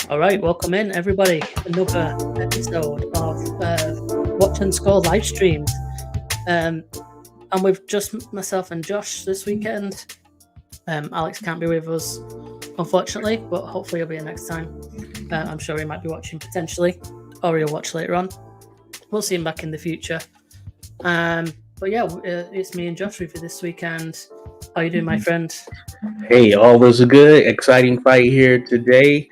All right, welcome in everybody. Another episode of Watch and Score live streams. And with just myself and Josh this weekend. Alex can't be with us, unfortunately, but hopefully he'll be here next time. I'm sure he might be watching potentially, or he'll watch later on. We'll see him back in the future. But yeah, it's me and Josh with you this weekend. How you doing, my friend? Hey, all was good. Exciting fight here today.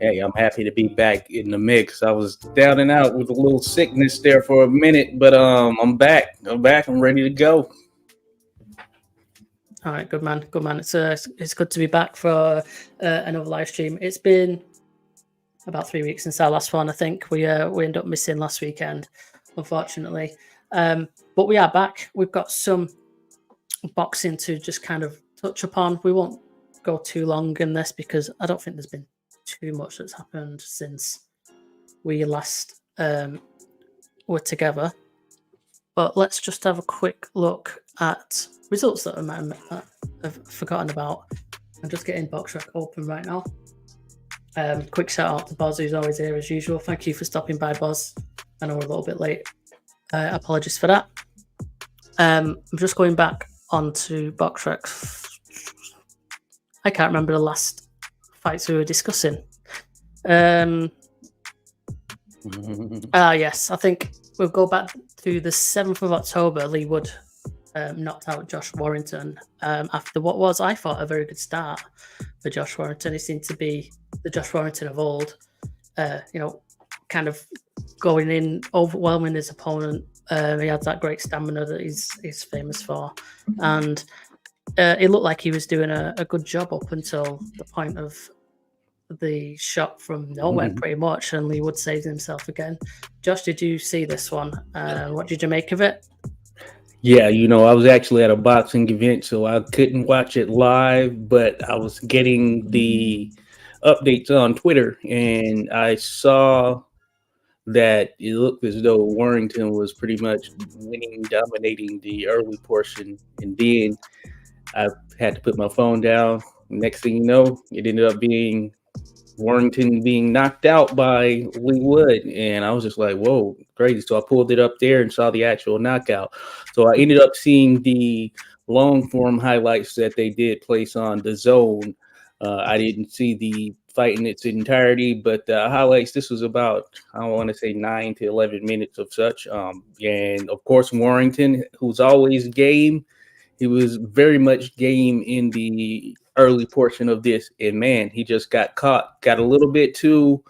Hey, I'm happy to be back in the mix. I was down and out with a little sickness there for a minute, but I'm back. I'm ready to go. All right, good man. It's good to be back for another live stream. It's been about 3 weeks since our last one. I think we ended up missing last weekend, unfortunately. But we are back. We've got some boxing to just kind of touch upon. We won't go too long in this because I don't think there's been too much that's happened since we last were together. But let's just have a quick look at results that I've forgotten about. I'm just getting BoxRec open right now. Quick shout out to Boz, who's always here as usual. Thank you for stopping by, Boz. I know we're a little bit late. Apologies for that. I'm just going back onto BoxRec. I can't remember the last fights we were discussing. Yes, I think we'll go back to the 7th of October. Lee Wood knocked out Josh Warrington after what was, I thought, a very good start for Josh Warrington. He seemed to be the Josh Warrington of old, kind of going in, overwhelming his opponent. He had that great stamina that he's famous for. And it looked like he was doing a good job up until the point of the shot from nowhere, pretty much, and Lee Wood saved himself again. Josh, did you see this one? What did you make of it? Yeah, I was actually at a boxing event, so I couldn't watch it live, but I was getting the updates on Twitter, and I saw that it looked as though Warrington was pretty much winning, dominating the early portion, and then I had to put my phone down. Next thing you know, it ended up being Warrington being knocked out by Lee Wood, and I was just like, whoa, crazy. So I pulled it up there and saw the actual knockout. So I ended up seeing the long form highlights that they did place on the Zone. I didn't see the fight in its entirety, but the highlights, this was about, I want to say 9 to 11 minutes of such. And of course, Warrington, who's always game, he was very much game in the early portion of this, and man, he just got a little bit too,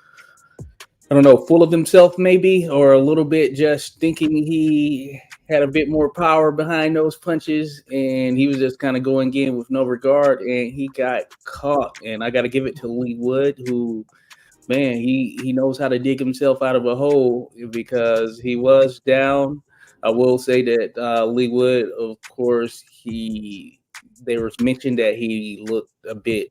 I don't know, full of himself maybe, or a little bit just thinking he had a bit more power behind those punches, and he was just kind of going in with no regard, and he got caught. And I got to give it to Lee Wood, who, man, he knows how to dig himself out of a hole, because he was down. I will say that Lee Wood, of course, there was mention that he looked a bit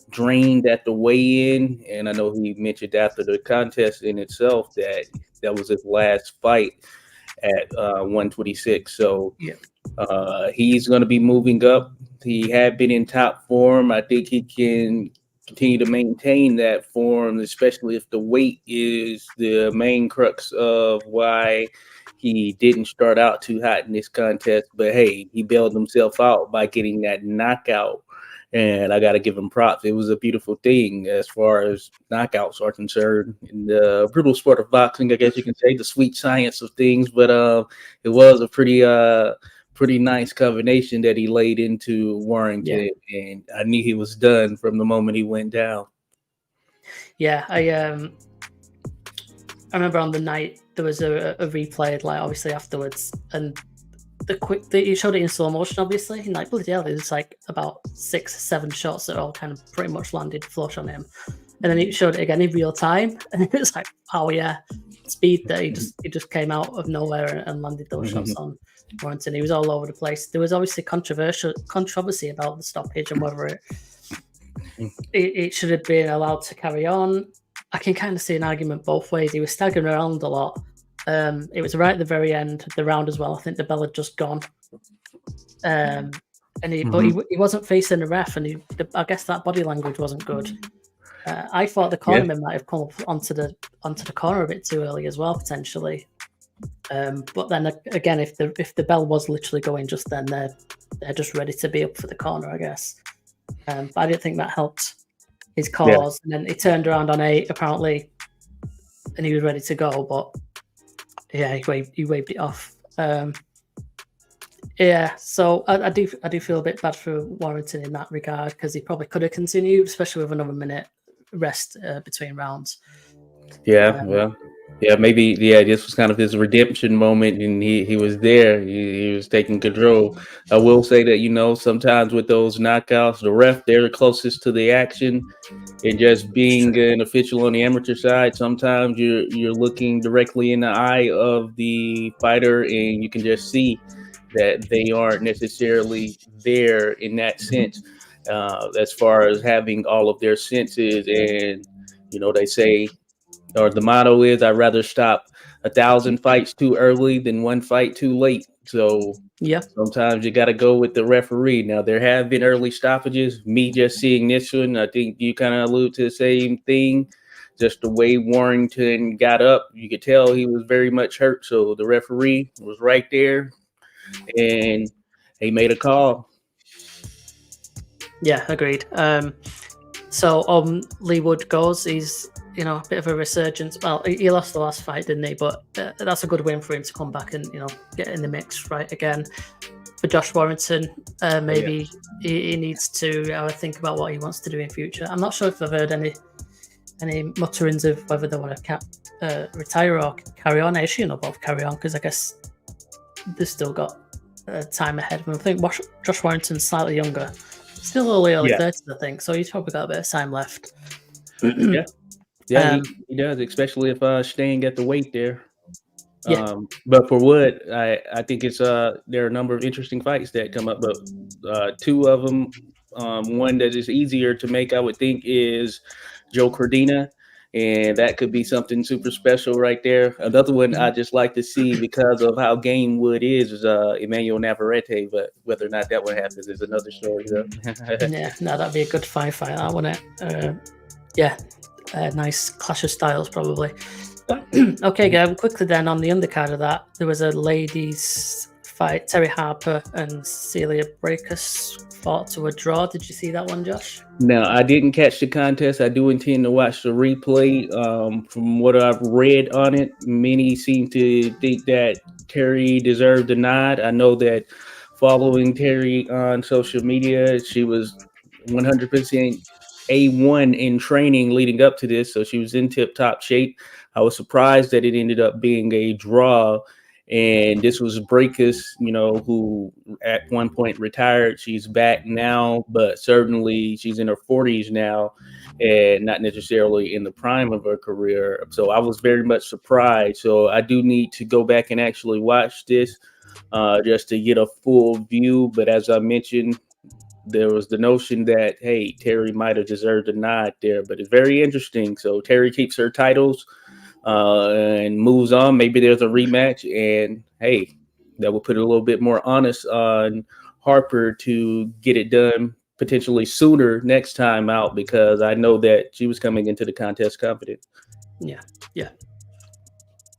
drained at the weigh-in, and I know he mentioned after the contest in itself that was his last fight at 126. So yeah. He's going to be moving up. He had been in top form. I think he can continue to maintain that form, especially if the weight is the main crux of why he didn't start out too hot in this contest. But hey, he bailed himself out by getting that knockout, and I got to give him props. It was a beautiful thing as far as knockouts are concerned in the brutal sport of boxing, I guess you can say, the sweet science of things. But it was a pretty nice combination that he laid into Warrington, and I knew he was done from the moment he went down. Yeah, I remember on the night there was a replay, like obviously afterwards, and you showed it in slow motion, obviously, and bloody hell, there's about 6 or 7 shots that all kind of pretty much landed flush on him. And then he showed it again in real time, and it was like, oh yeah, speed there. He just came out of nowhere and landed those shots on Warrington. He was all over the place. There was obviously controversy about the stoppage and whether it should have been allowed to carry on. I can kind of see an argument both ways. He was staggering around a lot. It was right at the very end of the round as well. I think the bell had just gone. But he wasn't facing the ref, and I guess that body language wasn't good. I thought the cornerman might have come up onto the corner a bit too early as well, potentially. But then again, if the bell was literally going just then, they're just ready to be up for the corner, I guess. But I didn't think that helped his cause. And then he turned around on 8 apparently, and he was ready to go. But yeah, he waved it off. Yeah, so I do feel a bit bad for Warrington in that regard, because he probably could have continued, especially with another minute rest between rounds. Maybe this was kind of his redemption moment, and he was there. He was taking control. I will say that sometimes with those knockouts, the ref, they're closest to the action, and just being an official on the amateur side, sometimes you're looking directly in the eye of the fighter, and you can just see that they aren't necessarily there in that sense, as far as having all of their senses. And they say, or the motto is, I'd rather stop 1,000 fights too early than one fight too late. So sometimes you got to go with the referee. Now, there have been early stoppages. Me just seeing this one, I think you kind of allude to the same thing. Just the way Warrington got up, you could tell he was very much hurt. So the referee was right there, and he made a call. Yeah, agreed. So Lee Wood goes. He's a bit of a resurgence. Well, he lost the last fight, didn't he? But that's a good win for him to come back and get in the mix right again. For Josh Warrington, maybe he needs to think about what he wants to do in future. I'm not sure if I've heard any mutterings of whether they want to retire or carry on. I assume they'll both carry on, because I guess they've still got time ahead of them. I think Josh Warrington's slightly younger, still only early 30s, I think, so he's probably got a bit of time left. He does, especially if staying at the weight there. But for Wood, I think it's there are a number of interesting fights that come up, but two of them, one that is easier to make, I would think, is Joe Cordina, and that could be something super special right there. Another one I just like to see, because of how game Wood is Emmanuel Navarrete, but whether or not that one happens is another story, though. That'd be a good fight, that wouldn't it? Nice clash of styles, probably. Okay, quickly then, on the undercard of that, there was a ladies fight. Terry Harper and Celia Breakus fought to a draw. Did you see that one, Josh? No, I didn't catch the contest. I do intend to watch the replay. From what I've read on it, many seem to think that Terry deserved a nod. I know that following Terry on social media, she was 100% A1 in training leading up to this, so she was in tip-top shape. I was surprised that it ended up being a draw, and this was Breakus, who at one point retired. She's back now, but certainly she's in her 40s now and not necessarily in the prime of her career. So I was very much surprised. So I do need to go back and actually watch this just to get a full view. But as I mentioned, there was the notion that, hey, Terry might have deserved a nod there, but it's very interesting. So Terry keeps her titles and moves on. Maybe there's a rematch, and hey, that will put a little bit more onus on Harper to get it done potentially sooner next time out, because I know that she was coming into the contest confident. Yeah.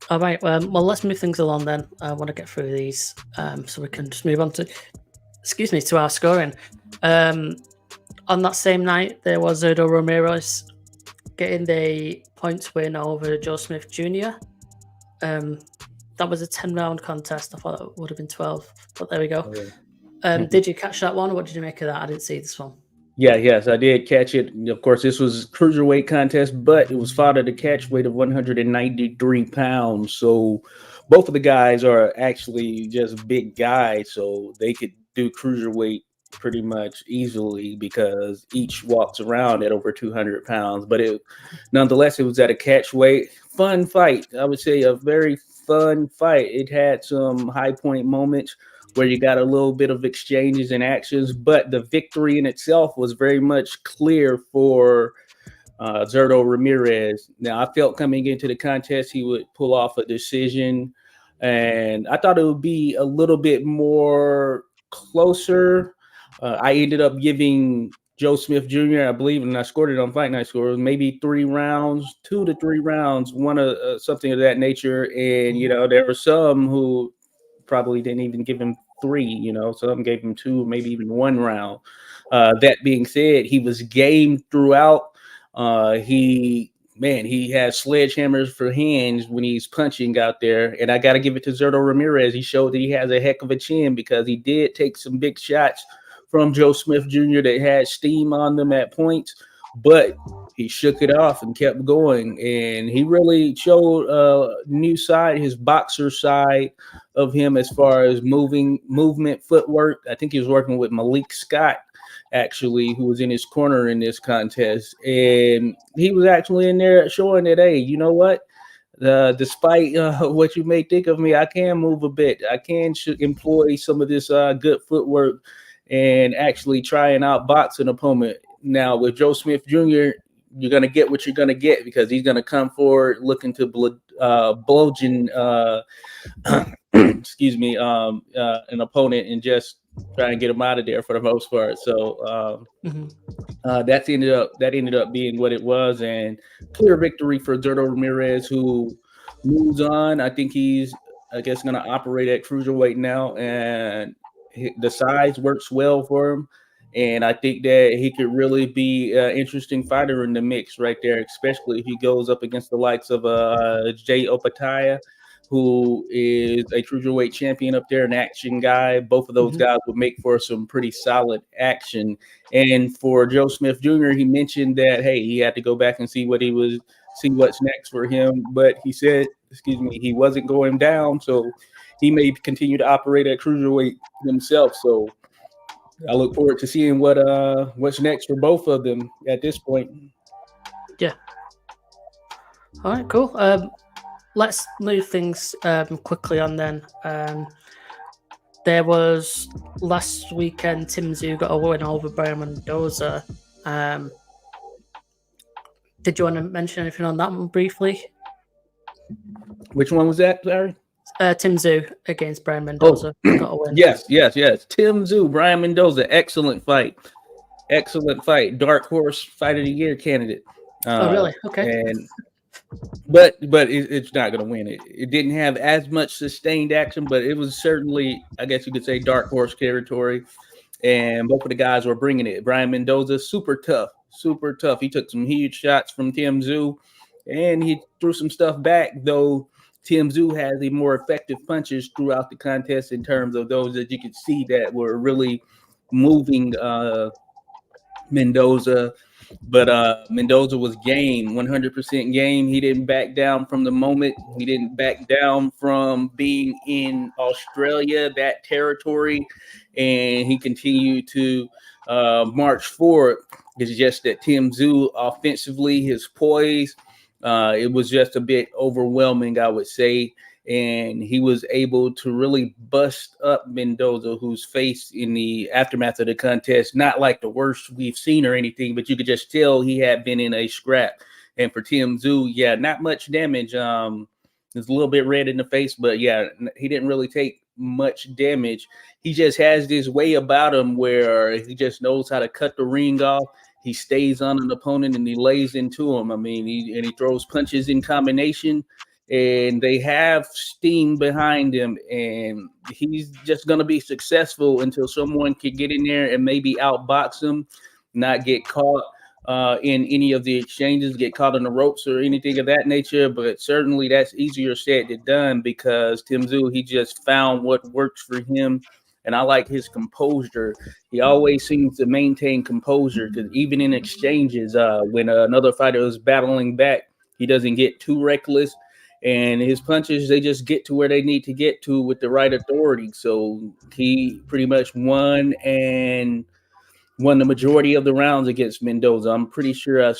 All right. Well, let's move things along then. I want to get through these so we can just move on to our scoring. On that same night, there was Zurdo Ramirez getting the points win over Joe Smith Jr. That was a 10-round contest. I thought it would have been 12, but there we go. Did you catch that one? What did you make of that? I didn't see this one. Yes, I did catch it. Of course, this was cruiserweight contest, but it was fought at a catch weight of 193 pounds. So both of the guys are actually just big guys, so they could do cruiserweight pretty much easily because each walks around at over 200 pounds. But nonetheless, it was at a catch weight. Fun fight. I would say a very fun fight. It had some high point moments where you got a little bit of exchanges and actions, but the victory in itself was very much clear for Zerto Ramirez. Now, I felt coming into the contest he would pull off a decision, and I thought it would be a little bit more closer. I ended up giving Joe Smith Jr., I believe, and I scored it on Fight Night Score, maybe 3 rounds, 2 to 3 rounds, one of something of that nature. And, there were some who probably didn't even give him 3, some gave him 2, maybe even 1 round. That being said, he was game throughout. He has sledgehammers for hands when he's punching out there. And I got to give it to Zerto Ramirez. He showed that he has a heck of a chin because he did take some big shots from Joe Smith Jr. that had steam on them at points, but he shook it off and kept going. And he really showed a new side, his boxer side of him as far as movement, footwork. I think he was working with Malik Scott, actually, who was in his corner in this contest. And he was actually in there showing that, hey, you know what? Despite what you may think of me, I can move a bit. I can employ some of this good footwork and actually try and outbox an opponent. Now, with Joe Smith Jr., you're going to get what you're going to get because he's going to come forward looking to bludgeon an opponent and just try and get him out of there for the most part. So that ended up being what it was, and clear victory for Zerto Ramirez, who moves on. I think he's, going to operate at cruiserweight now, and the size works well for him. And I think that he could really be an interesting fighter in the mix right there, especially if he goes up against the likes of Jay Opataya, who is a cruiserweight champion up there, an action guy. Both of those guys would make for some pretty solid action. And for Joe Smith Jr., he mentioned that, hey, he had to go back and see what's next for him. But he said, he wasn't going down, so he may continue to operate at cruiserweight himself. So I look forward to seeing what's next for both of them at this point. Yeah. All right, cool. Let's move things quickly on then. There was last weekend, Tim Tszyu got a win over Brian Mendoza. Did you want to mention anything on that one briefly? Which one was that, Larry? Tim Tszyu against Brian Mendoza. Got a win. Yes. Tim Tszyu, Brian Mendoza, excellent fight. Dark horse fight of the year candidate. Oh, really? Okay. But it's not going to win. It didn't have as much sustained action, but it was certainly, I guess you could say, dark horse territory. And both of the guys were bringing it. Brian Mendoza, super tough. He took some huge shots from Tim Tszyu, and he threw some stuff back, though Tim Tszyu has the more effective punches throughout the contest in terms of those that you could see that were really moving Mendoza. But Mendoza was game, 100% game. He didn't back down from the moment. He didn't back down from being in Australia, that territory, and he continued to march forward. It's just that Tim Tszyu, offensively, his poise, it was just a bit overwhelming, I would say. And he was able to really bust up Mendoza, who's faced in the aftermath of the contest, not like the worst we've seen or anything, but you could just tell he had been in a scrap. And for Tim Tszyu, not much damage. There's a little bit red in the face, but he didn't really take much damage. He just has this way about him where he just knows how to cut the ring off. He stays on an opponent and he lays into him. I mean, he throws punches in combination, and they have steam behind him, and he's just going to be successful until someone can get in there and maybe outbox him, not get caught in any of the exchanges, get caught on the ropes or anything of that nature. But certainly that's easier said than done because Tim Tszyu, he just found what works for him. And I like his composure. He always seems to maintain composure because even in exchanges, when another fighter is battling back, he doesn't get too reckless. and his punches, they just get to where they need to get to with the right authority. So he pretty much won the majority of the rounds against Mendoza. I'm pretty sure I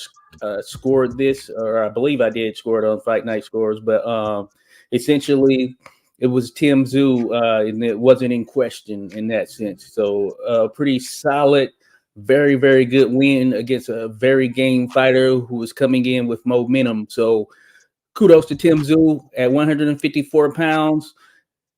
scored this, or I believe I did score it on Fight Night Scores, but essentially it was Tim Tszyu, and it wasn't in question in that sense. So pretty solid, very, very good win against a very game fighter who was coming in with momentum. So kudos to Tim Tszyu at 154 pounds.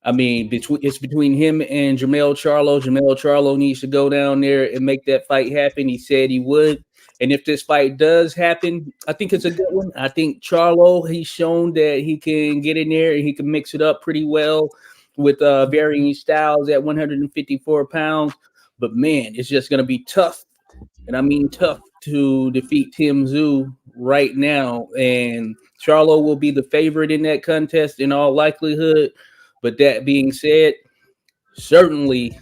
I mean, it's between him and Jermell Charlo. Jermell Charlo needs to go down there and make that fight happen. He said he would. And if this fight does happen, I think it's a good one. I think Charlo, he's shown that he can get in there and he can mix it up pretty well with varying styles at 154 pounds. But, man, it's just going to be tough. And I mean tough to defeat Tim Tszyu right now. And Charlo will be the favorite in that contest in all likelihood. But that being said, certainly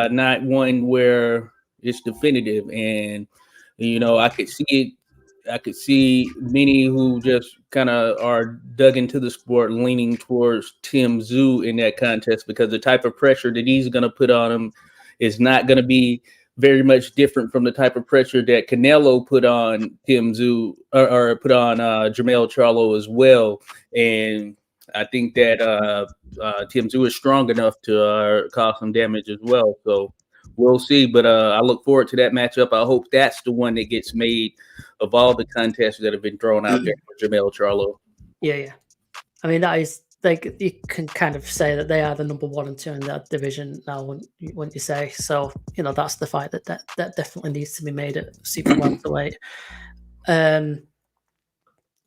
not one where it's definitive. And, I could see it. I could see many who just kind of are dug into the sport leaning towards Tim Tszyu in that contest, because the type of pressure that he's going to put on him is not going to be very much different from the type of pressure that Canelo put on Tim Tszyu or put on Jermell Charlo as well. And I think that Tim Tszyu is strong enough to cause some damage as well. So we'll see. But I look forward to that matchup. I hope that's the one that gets made of all the contests that have been thrown out there for Jermell Charlo. Yeah. I mean, that is, like, you can kind of say that they are the number 1 and 2 in that division now, wouldn't you say? So, that's the fight that definitely needs to be made at super welterweight. Yeah,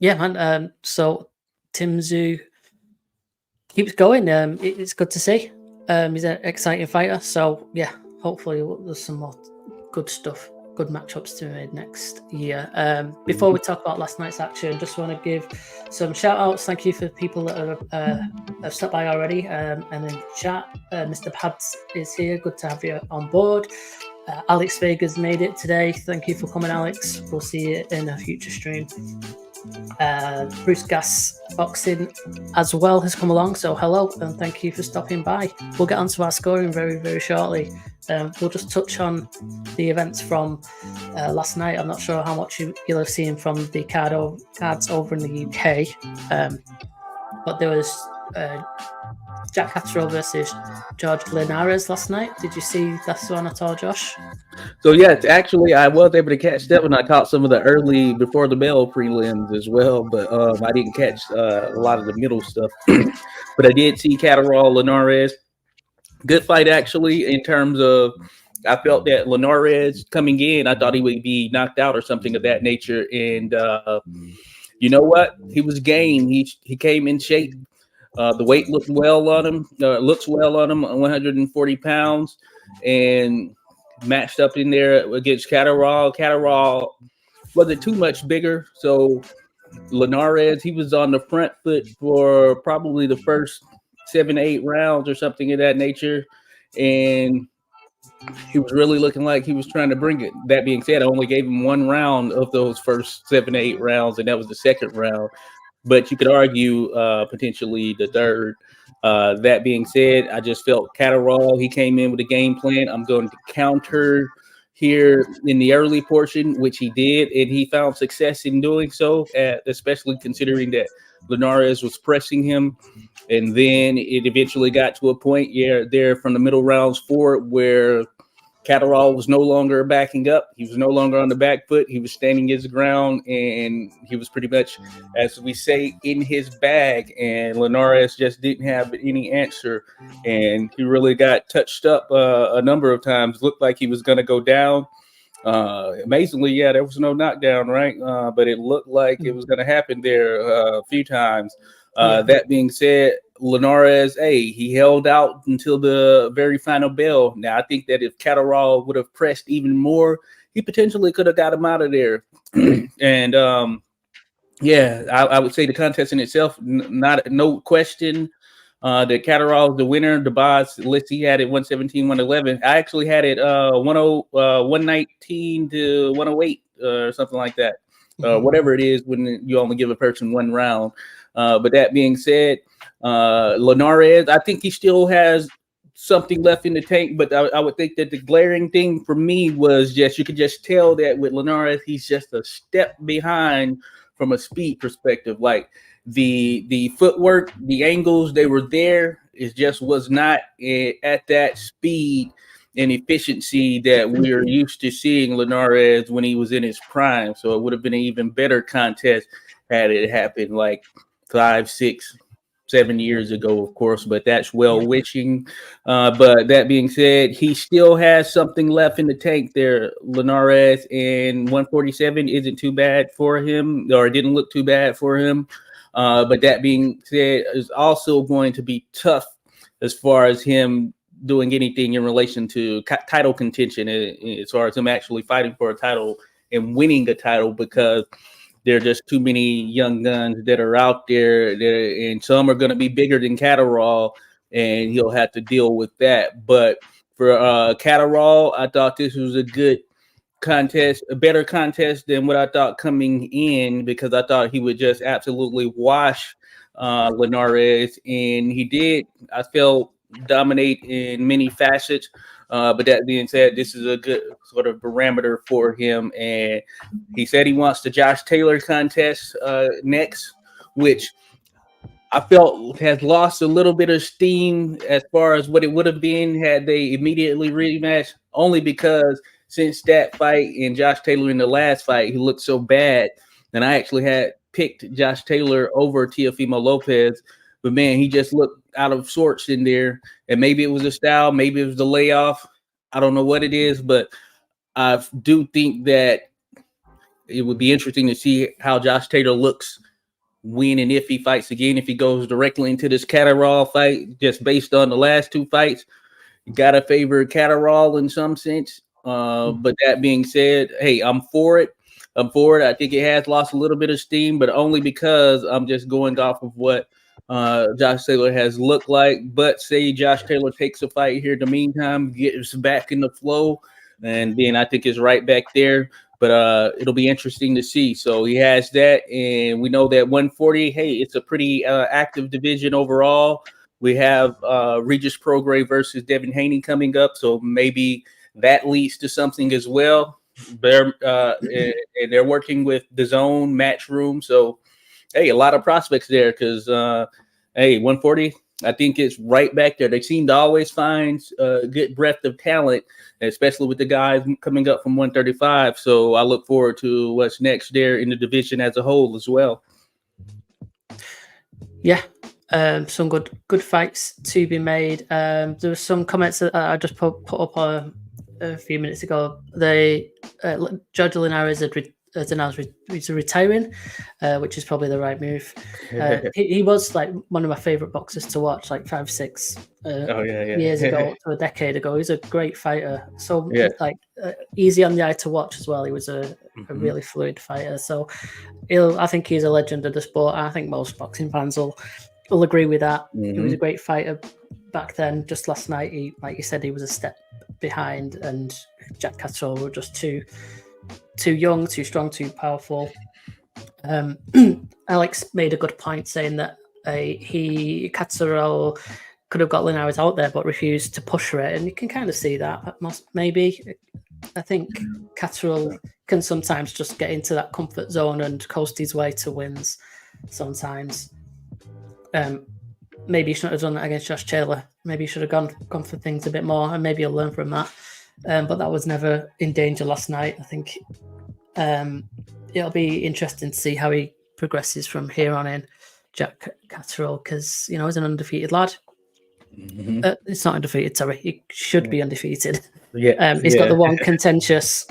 man. So Tim Tszyu keeps going. It's good to see. He's an exciting fighter. So yeah, hopefully there's some more good stuff, good matchups to be made next year. Before we talk about last night's action, just want to give some shout outs. Thank you for the people that have stopped by already. And in chat, Mr. Pads is here. Good to have you on board. Alex Vega's made it today. Thank you for coming, Alex. We'll see you in a future stream. Bruce Gas Boxing as well has come along, so hello and thank you for stopping by. We'll get onto our scoring very, very shortly. We'll just touch on the events from last night. I'm not sure how much you'll have seen from the cards over in the UK, but there was Jack Catterall versus George Linares last night. Did you see that one at all, Josh? So yes, actually, I was able to catch that one. I caught some of the early before the bell prelims as well, but I didn't catch a lot of the middle stuff. But I did see Catterall Linares. Good fight, actually, in terms of I felt that Linares coming in, I thought he would be knocked out or something of that nature. And you know what? He was game. He came in shape. The weight looked well on him. Looks well on him, 140 pounds, and matched up in there against Catterall. Catterall wasn't too much bigger, so Linares, he was on the front foot for probably the first 7-8 rounds or something of that nature, and he was really looking like he was trying to bring it. That being said, I only gave him 1 round of those first 7-8 rounds, and that was the second round. But you could argue potentially the third. That being said, I just felt Catterall, he came in with a game plan. I'm going to counter here in the early portion, which he did, and he found success in doing so, especially considering that Linares was pressing him. And then it eventually got to a point there from the middle rounds forward where Catterall was no longer backing up. He was no longer on the back foot. He was standing his ground, and he was pretty much, as we say, in his bag. And Linares just didn't have any answer, and he really got touched up a number of times. Looked like he was going to go down. Amazingly, yeah, there was no knockdown, right? But it looked like it was going to happen there a few times. That being said, Linares, he held out until the very final bell. Now, I think that if Catterall would have pressed even more, he potentially could have got him out of there. And I would say the contest in itself, no question that Catterall is the winner. The boss list he had it 117, 111. I actually had it 119 to 108 or something like that. whatever it is when you only give a person one round. But that being said, Linares, I think he still has something left in the tank, but I would think that the glaring thing for me was just you could just tell that with Linares, he's just a step behind from a speed perspective. Like the footwork, the angles, they were there. It just was not at that speed and efficiency that we're used to seeing Linares when he was in his prime. So it would have been an even better contest had it happened like 5, 6, 7 years ago, of course, but that's well wishing. But that being said, he still has something left in the tank there, Linares, and 147 isn't too bad for him, or it didn't look too bad for him. But that being said, is also going to be tough as far as him doing anything in relation to title contention, as far as him actually fighting for a title and winning a title, because there are just too many young guns that are out there, and some are going to be bigger than Catterall, and he'll have to deal with that. But for Catterall, I thought this was a good contest, a better contest than what I thought coming in, because I thought he would just absolutely wash Linares, and he did. I felt dominate in many facets. But that being said, this is a good sort of barometer for him. And he said he wants the Josh Taylor contest next, which I felt has lost a little bit of steam as far as what it would have been had they immediately rematched, only because since that fight and Josh Taylor in the last fight, he looked so bad. And I actually had picked Josh Taylor over Teofimo Lopez, but man, he just looked out of sorts in there. And maybe it was a style, maybe it was the layoff. I don't know what it is, but I do think that it would be interesting to see how Josh Taylor looks when and if he fights again. If he goes directly into this Catterall fight, just based on the last two fights, you gotta favor Catterall in some sense. But that being said, hey, I'm for it. I think it has lost a little bit of steam, but only because I'm just going off of what Josh Taylor has looked like. But say Josh Taylor takes a fight here in the meantime, gets back in the flow, and then I think it's right back there. But it'll be interesting to see. So he has that, and we know that 140, hey, it's a pretty active division overall. We have Regis Prograis versus Devin Haney coming up, so maybe that leads to something as well. And they're working with the Zone Matchroom, so hey, a lot of prospects there because hey, 140, I think it's right back there. They seem to always find a good breadth of talent, especially with the guys coming up from 135. So I look forward to what's next there in the division as a whole as well. Yeah, some good fights to be made. There were some comments that I just put up a few minutes ago. George Linares has announced he's retiring, which is probably the right move. He was like one of my favorite boxers to watch, like 5, 6 years ago to a decade ago. He's a great fighter, so easy on the eye to watch as well. He was a really fluid fighter, so I think he's a legend of the sport. I think most boxing fans will agree with that. He was a great fighter back then. Just last night, like you said, he was a step behind, and Jack Catterall were just too young, too strong, too powerful. Alex made a good point saying that Catterall could have got Linares out there but refused to push for it, and you can kind of see that. Maybe I think Catterall can sometimes just get into that comfort zone and coast his way to wins sometimes. Maybe he shouldn't have done that against Josh Taylor. Maybe he should have gone for things a bit more, and maybe he'll learn from that. But that was never in danger last night. I think it'll be interesting to see how he progresses from here on in, Jack Catterall, because he's an undefeated lad. It's not undefeated, sorry. He should be undefeated. He's got the contentious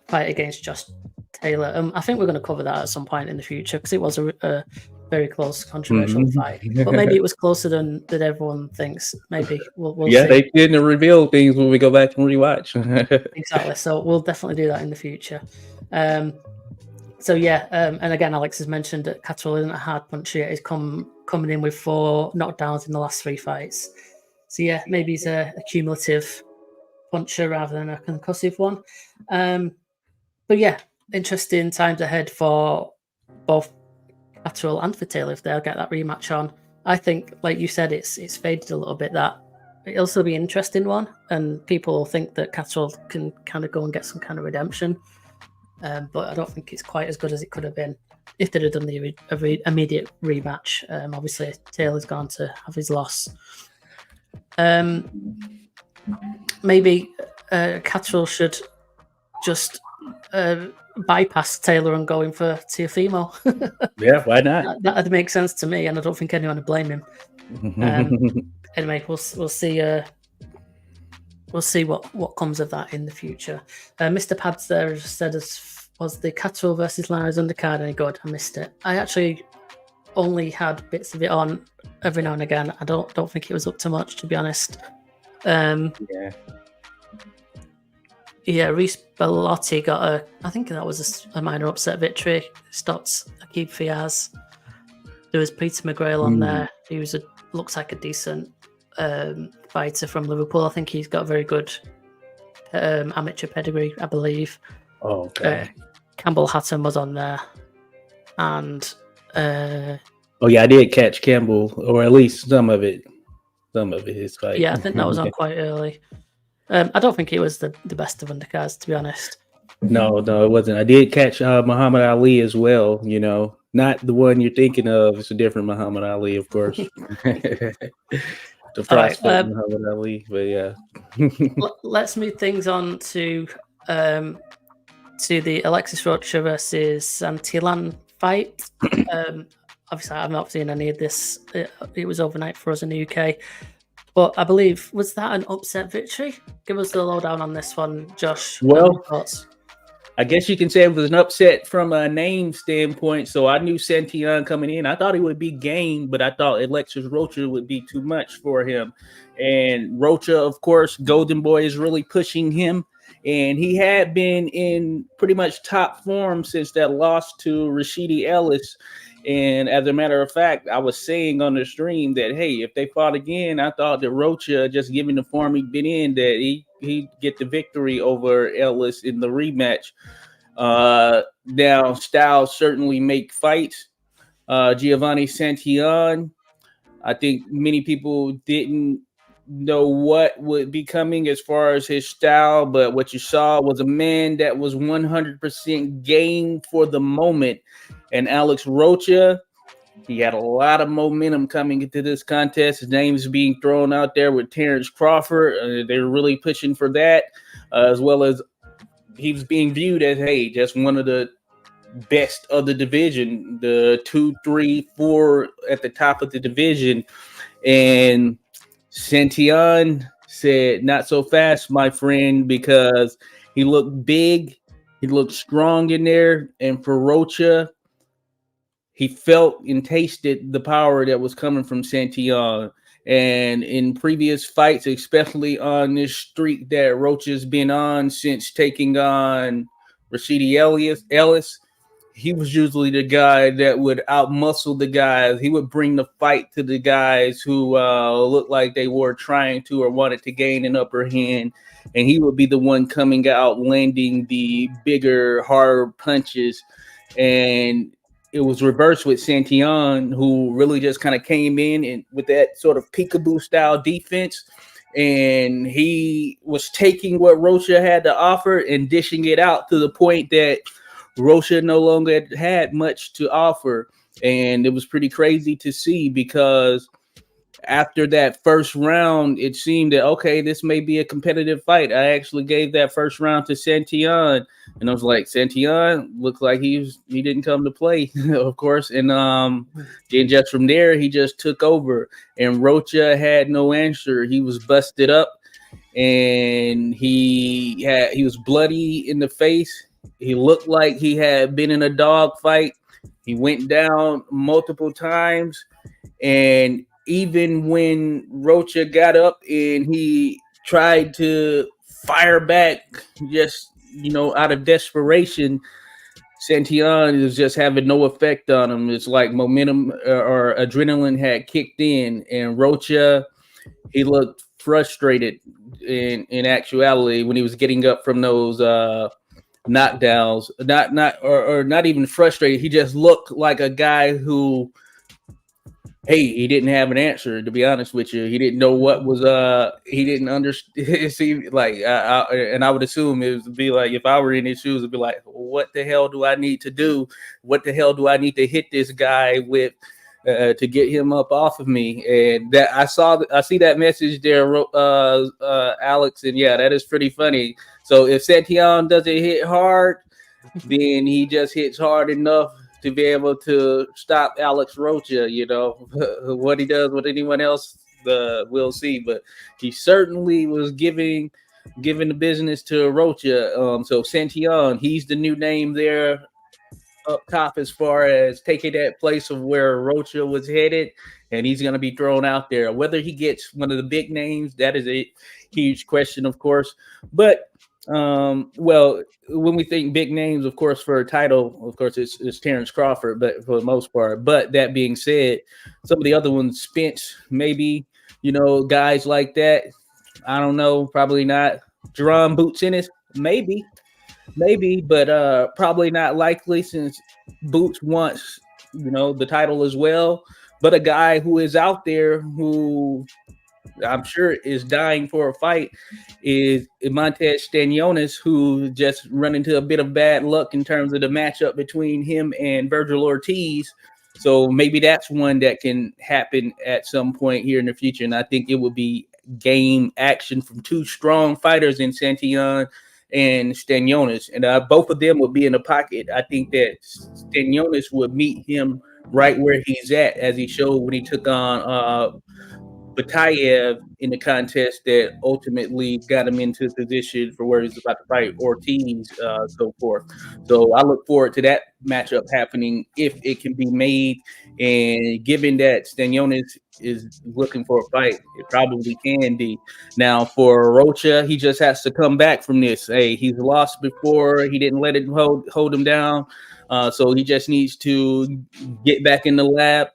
fight against Josh Taylor. I think we're going to cover that at some point in the future because it was a very close, controversial fight. But maybe it was closer than everyone thinks. Maybe we'll see. They didn't reveal things when we go back and rewatch. Exactly. So we'll definitely do that in the future. And again, Alex has mentioned that Catterall isn't a hard puncher yet. He's coming in with 4 knockdowns in the last 3 fights. So yeah, maybe he's a cumulative puncher rather than a concussive one. But yeah, interesting times ahead for both Catterall and for Taylor if they'll get that rematch on. I think, like you said, it's faded a little bit. That it'll still be an interesting one, and people think that Catterall can kind of go and get some kind of redemption. But I don't think it's quite as good as it could have been if they'd have done the immediate rematch. Obviously, Taylor's gone to have his loss. Maybe Catterall should just bypass Taylor and go in for Teofimo. Yeah, why not? That'd make sense to me, and I don't think anyone would blame him. Anyway, we'll see. We'll see what comes of that in the future. Mr. Pads there said, was the Catterall versus Lars undercard any good? I missed it. I actually only had bits of it on every now and again. I don't think it was up to much, to be honest. Yeah, Reece Bellotti got I think that was a minor upset victory. Stopped Aqib Fiaz. There was Peter McGrail on there. He looks like a decent fighter from Liverpool. I think he's got a very good amateur pedigree, I believe. Oh, okay. Campbell Hatton was on there. And oh yeah, I did catch Campbell, or at least some of it his fight. Yeah, I think that was on quite early. I don't think it was the best of undercards, to be honest. No, it wasn't. I did catch Muhammad Ali as well. You know, not the one you're thinking of. It's a different Muhammad Ali, of course. The prospect Muhammad Ali, but yeah. Let's move things on to the Alexis Rocha versus Santillan fight. Obviously, I've not seen any of this. It was overnight for us in the UK. But I believe, was that an upset victory? Give us the lowdown on this one, Josh. Well, I guess you can say it was an upset from a name standpoint. So I knew Santillan coming in. I thought he would be game, but I thought Alexis Rocha would be too much for him. And Rocha, of course, Golden Boy is really pushing him. And he had been in pretty much top form since that loss to Rashidi Ellis. And as a matter of fact, I was saying on the stream that, hey, if they fought again, I thought that Rocha, just given the form he'd been in, that he'd get the victory over Ellis in the rematch. Now, styles certainly make fights. Giovanni Santillan, I think many people didn't know what would be coming as far as his style, but what you saw was a man that was 100% game for the moment. And Alex Rocha, he had a lot of momentum coming into this contest. His name is being thrown out there with Terrence Crawford. They're really pushing for that, as well as he was being viewed as, hey, just one of the best of the division, the 2, 3, 4 at the top of the division. And Santillan said, not so fast, my friend, because he looked big. He looked strong in there. And for Rocha, he felt and tasted the power that was coming from Santillan. And in previous fights, especially on this streak that Rocha's been on since taking on Rashidi Ellis, he was usually the guy that would outmuscle the guys. He would bring the fight to the guys who looked like they were trying to or wanted to gain an upper hand. And he would be the one coming out, landing the bigger, harder punches. And it was reversed with Santillan, who really just kind of came in and with that sort of peekaboo style defense. And he was taking what Rocha had to offer and dishing it out to the point that Rocha no longer had much to offer. And it was pretty crazy to see, because after that first round, it seemed that, okay, this may be a competitive fight. I actually gave that first round to Santillan, and I was like, Santillan looked like he didn't come to play, of course. And then just from there, he just took over, and Rocha had no answer. He was busted up, and he was bloody in the face. He looked like he had been in a dog fight. He went down multiple times, and even when Rocha got up and he tried to fire back, just, out of desperation, Santillan is just having no effect on him. It's like momentum or adrenaline had kicked in, and Rocha, he looked frustrated in actuality when he was getting up from those knockdowns, or not even frustrated. He just looked like a guy who, hey, he didn't have an answer. To be honest with you, he didn't know what was. He didn't understand. See, like, and I would assume it would be like if I were in his shoes, it'd be like, what the hell do I need to do? What the hell do I need to hit this guy with? To get him up off of me, and that I see that message there, Alex, and yeah, that is pretty funny. So if Santion doesn't hit hard, then he just hits hard enough to be able to stop Alex Rocha. You know what he does with anyone else, we'll see. But he certainly was giving the business to Rocha. So Santion, he's the new name there up top as far as taking that place of where Rocha was headed, and he's going to be thrown out there. Whether he gets one of the big names, that is a huge question, of course. But well, when we think big names, of course, for a title, of course, it's Terrence Crawford, but for the most part. But that being said, some of the other ones, Spence, maybe, guys like that. I don't know, probably not. Jerron Boots Ennis, maybe, but probably not likely since Boots wants, the title as well. But a guy who is out there who I'm sure is dying for a fight is Montez Stanionis, who just run into a bit of bad luck in terms of the matchup between him and Virgil Ortiz. So maybe that's one that can happen at some point here in the future. And I think it would be game action from two strong fighters in Santion and Stanionis. And both of them would be in the pocket. I think that Stanionis would meet him right where he's at, as he showed when he took on Batayev in the contest that ultimately got him into position for where he's about to fight Ortiz, so forth. So I look forward to that matchup happening if it can be made. And given that Stanionis is looking for a fight, it probably can be. Now for Rocha, he just has to come back from this. Hey, he's lost before. He didn't let it hold him down. So he just needs to get back in the lab,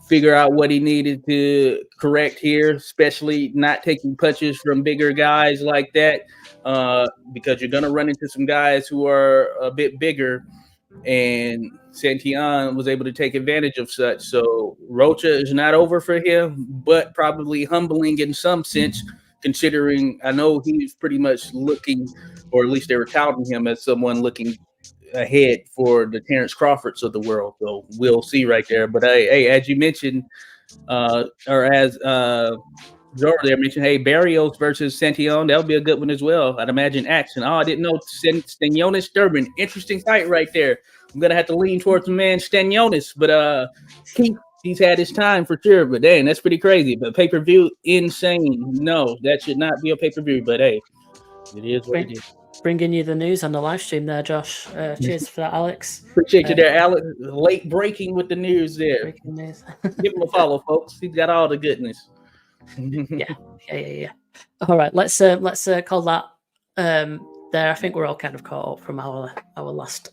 figure out what he needed to correct here, especially not taking punches from bigger guys like that, because you're going to run into some guys who are a bit bigger, and Santion was able to take advantage of such. So Rocha is not over for him, but probably humbling in some sense, considering I know he's pretty much looking, or at least they were touting him as someone looking ahead for the Terrence Crawfords of the world. So we'll see right there. But hey, as you mentioned, or as Jordan there mentioned, hey, Barrios versus Santion, that'll be a good one as well. I'd imagine action. Oh, I didn't know Stanionis Durbin. Interesting fight right there. I'm gonna have to lean towards the man Stanionis, but he's had his time for sure. But dang, that's pretty crazy. But pay-per-view, insane. No, that should not be a pay-per-view, but hey, it is what it is. Bringing you the news on the live stream there, Josh. Cheers for that, Alex. Appreciate you there, Alex. Late breaking with the news there. Breaking news. Give him a follow, folks. He's got all the goodness. Yeah. All right, let's call that there. I think we're all kind of caught up from our last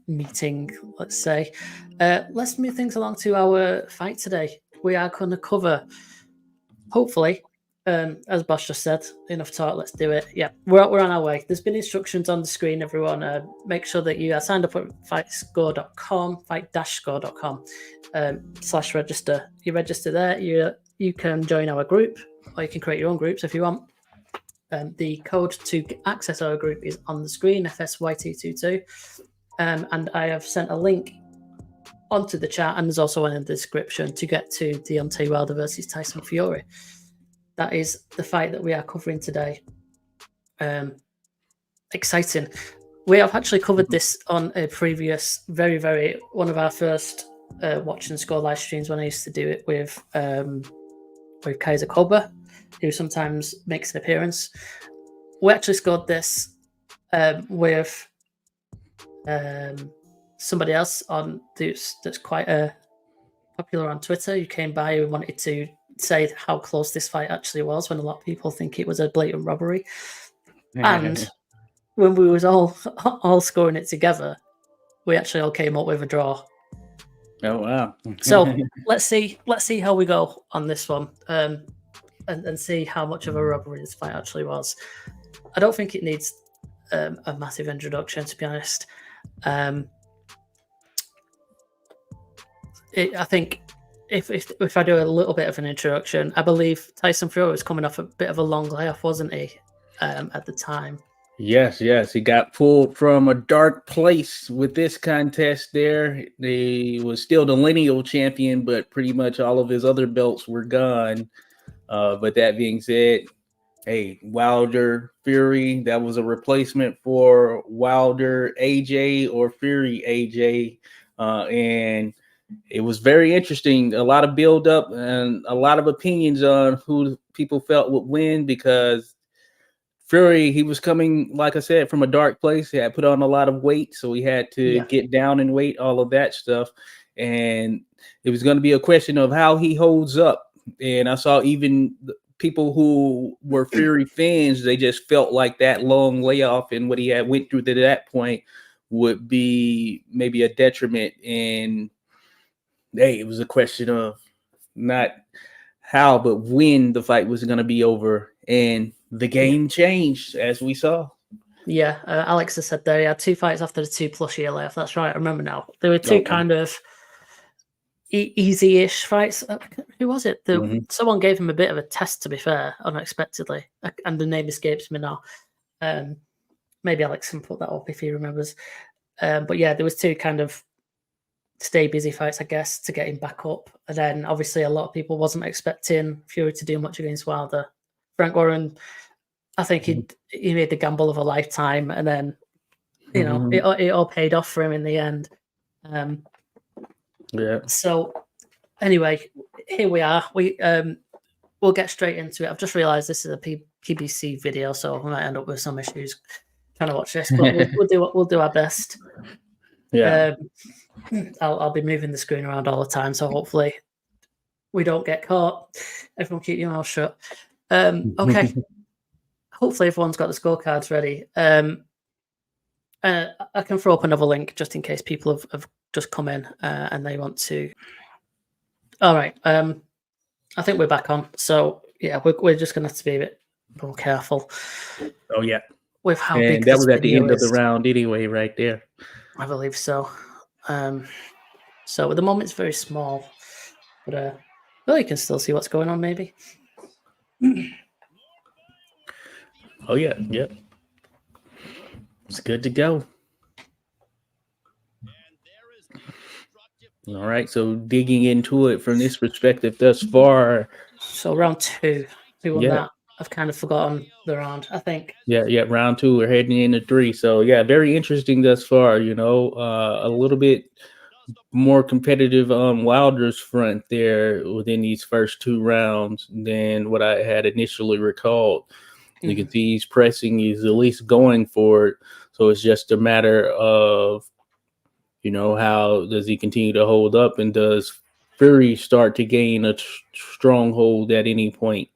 meeting, let's say. Let's move things along to our fight today. We are going to cover, hopefully, as Bosh just said, enough talk, let's do it. Yeah, we're on our way. There's been instructions on the screen, everyone. Make sure that you are signed up at fightscore.com, fight-score.com /register. You register there, you can join our group, or you can create your own groups if you want. The code to access our group is on the screen, FSYT22. And I have sent a link onto the chat, and there's also one in the description to get to Deontay Wilder versus Tyson Fury. That is the fight that we are covering today. Exciting. We have actually covered this on a previous, very, one of our first Watch and Score live streams when I used to do it with Kaiser Cobra, who sometimes makes an appearance. We actually scored this with somebody else that's quite popular on Twitter, who came by and wanted to say how close this fight actually was, when a lot of people think it was a blatant robbery. And when we was all scoring it together, we actually all came up with a draw. Oh wow. So let's see how we go on this one, and see how much of a robbery this fight actually was. I don't think it needs a massive introduction, to be honest. I think if I do a little bit of an introduction, I believe Tyson Fury was coming off a bit of a long layoff, wasn't he, at the time? Yes, yes. He got pulled from a dark place with this contest there. He was still the lineal champion, but pretty much all of his other belts were gone. But that being said, hey, Wilder Fury, that was a replacement for Wilder AJ or Fury AJ. And it was very interesting. A lot of build up and a lot of opinions on who people felt would win because Fury, he was coming, like I said, from a dark place. He had put on a lot of weight, so he had to get down in weight, all of that stuff. And it was going to be a question of how he holds up. And I saw even people who were Fury fans, they just felt like that long layoff and what he had went through to that point would be maybe a detriment. And hey, it was a question of not how, but when the fight was going to be over. And the game changed, as we saw. Yeah, Alex has said there he had 2 fights after the 2+ year layoff. That's right. I remember now. There were two kind of easy-ish fights. Who was it? Someone gave him a bit of a test, to be fair, unexpectedly, and the name escapes me now. Maybe Alex can put that up if he remembers. But yeah, there was 2 kind of stay busy fights, I guess, to get him back up. And then obviously a lot of people wasn't expecting Fury to do much against Wilder. Frank Warren, I think he made the gamble of a lifetime, and then it all paid off for him in the end. So anyway, here we are. We'll get straight into it. I've just realised this is a PBC video, so we might end up with some issues trying to watch this, but we'll do our best. Yeah. I'll be moving the screen around all the time, so hopefully we don't get caught. Everyone keep your mouth shut. Okay. Hopefully everyone's got the scorecards ready. I can throw up another link just in case people have just come in and they want to. All right. I think we're back on. So yeah, we're just going to have to be a bit more careful. Oh yeah. With how big that was at the end is. of the round anyway, right there. I believe so. So at the moment it's very small, but well, you can still see what's going on, maybe. Oh yeah, yep. It's good to go. All right, so digging into it from this perspective thus far. So round 2, who won that? I've kind of forgotten the round, I think. Yeah, round 2, we're heading into 3. So yeah, very interesting thus far, a little bit more competitive on Wilder's front there within these first 2 rounds than what I had initially recalled. You can see he's pressing, he's at least going for it. So it's just a matter of, how does he continue to hold up, and does Fury start to gain a stronghold at any point?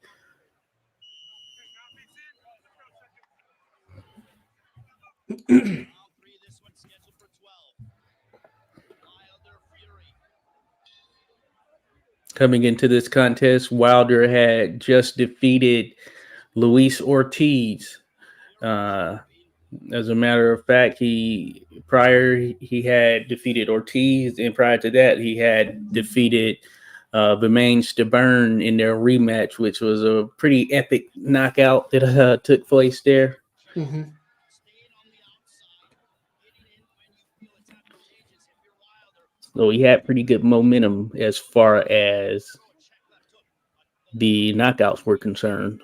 Coming into this contest, Wilder had just defeated Luis Ortiz. As a matter of fact, he had defeated Ortiz, and prior to that, he had defeated Bermane Stabern in their rematch, which was a pretty epic knockout that took place there. So he had pretty good momentum as far as the knockouts were concerned.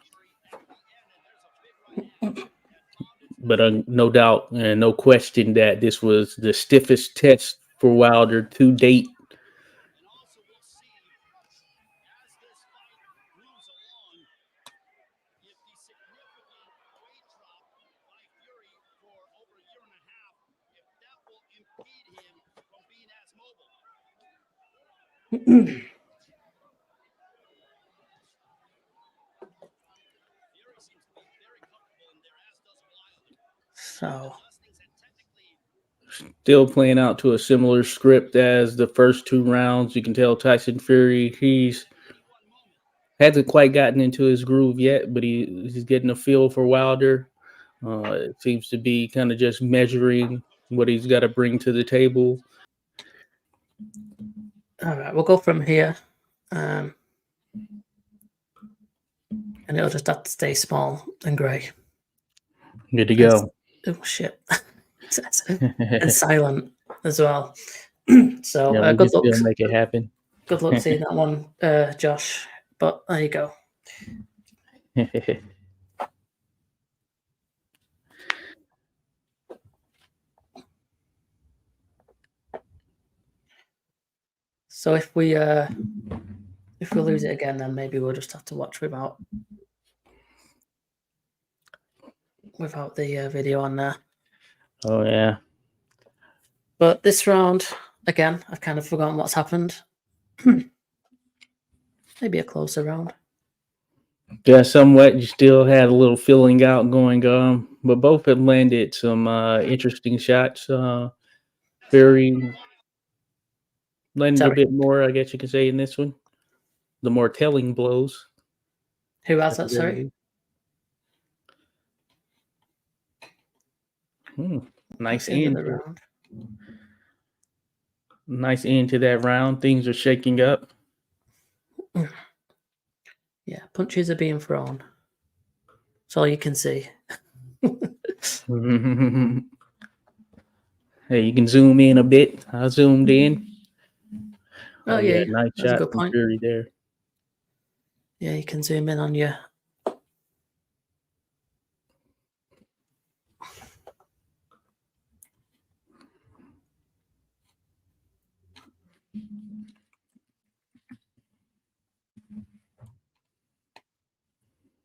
But no doubt and no question that this was the stiffest test for Wilder to date. So still playing out to a similar script as the first 2 rounds. You can tell Tyson Fury, he's hasn't quite gotten into his groove yet, but he's getting a feel for Wilder. It seems to be kind of just measuring what he's got to bring to the table. All right, we'll go from here. And it'll just have to stay small and grey. Good to go. Oh, shit. And silent as well. So Yeah, we good can luck. still make it happen. Good luck seeing that one, Josh. But there you go. So if we lose it again, then maybe we'll just have to watch without the video on there. Oh yeah. But this round, again, I've kind of forgotten what's happened. Maybe a closer round. Yeah, somewhat. You still had a little filling out going on, but both have landed some interesting shots. Very landed a bit more, I guess you could say, in this one. The more telling blows. Who has that? Sorry. Nice end end. of the round. Nice end to that round. Things are shaking up. Yeah, punches are being thrown. That's all you can see. Hey, you can zoom in a bit. I zoomed in. Oh yeah, nice that's shot a good from point. Fury there. Yeah, you can zoom in on you.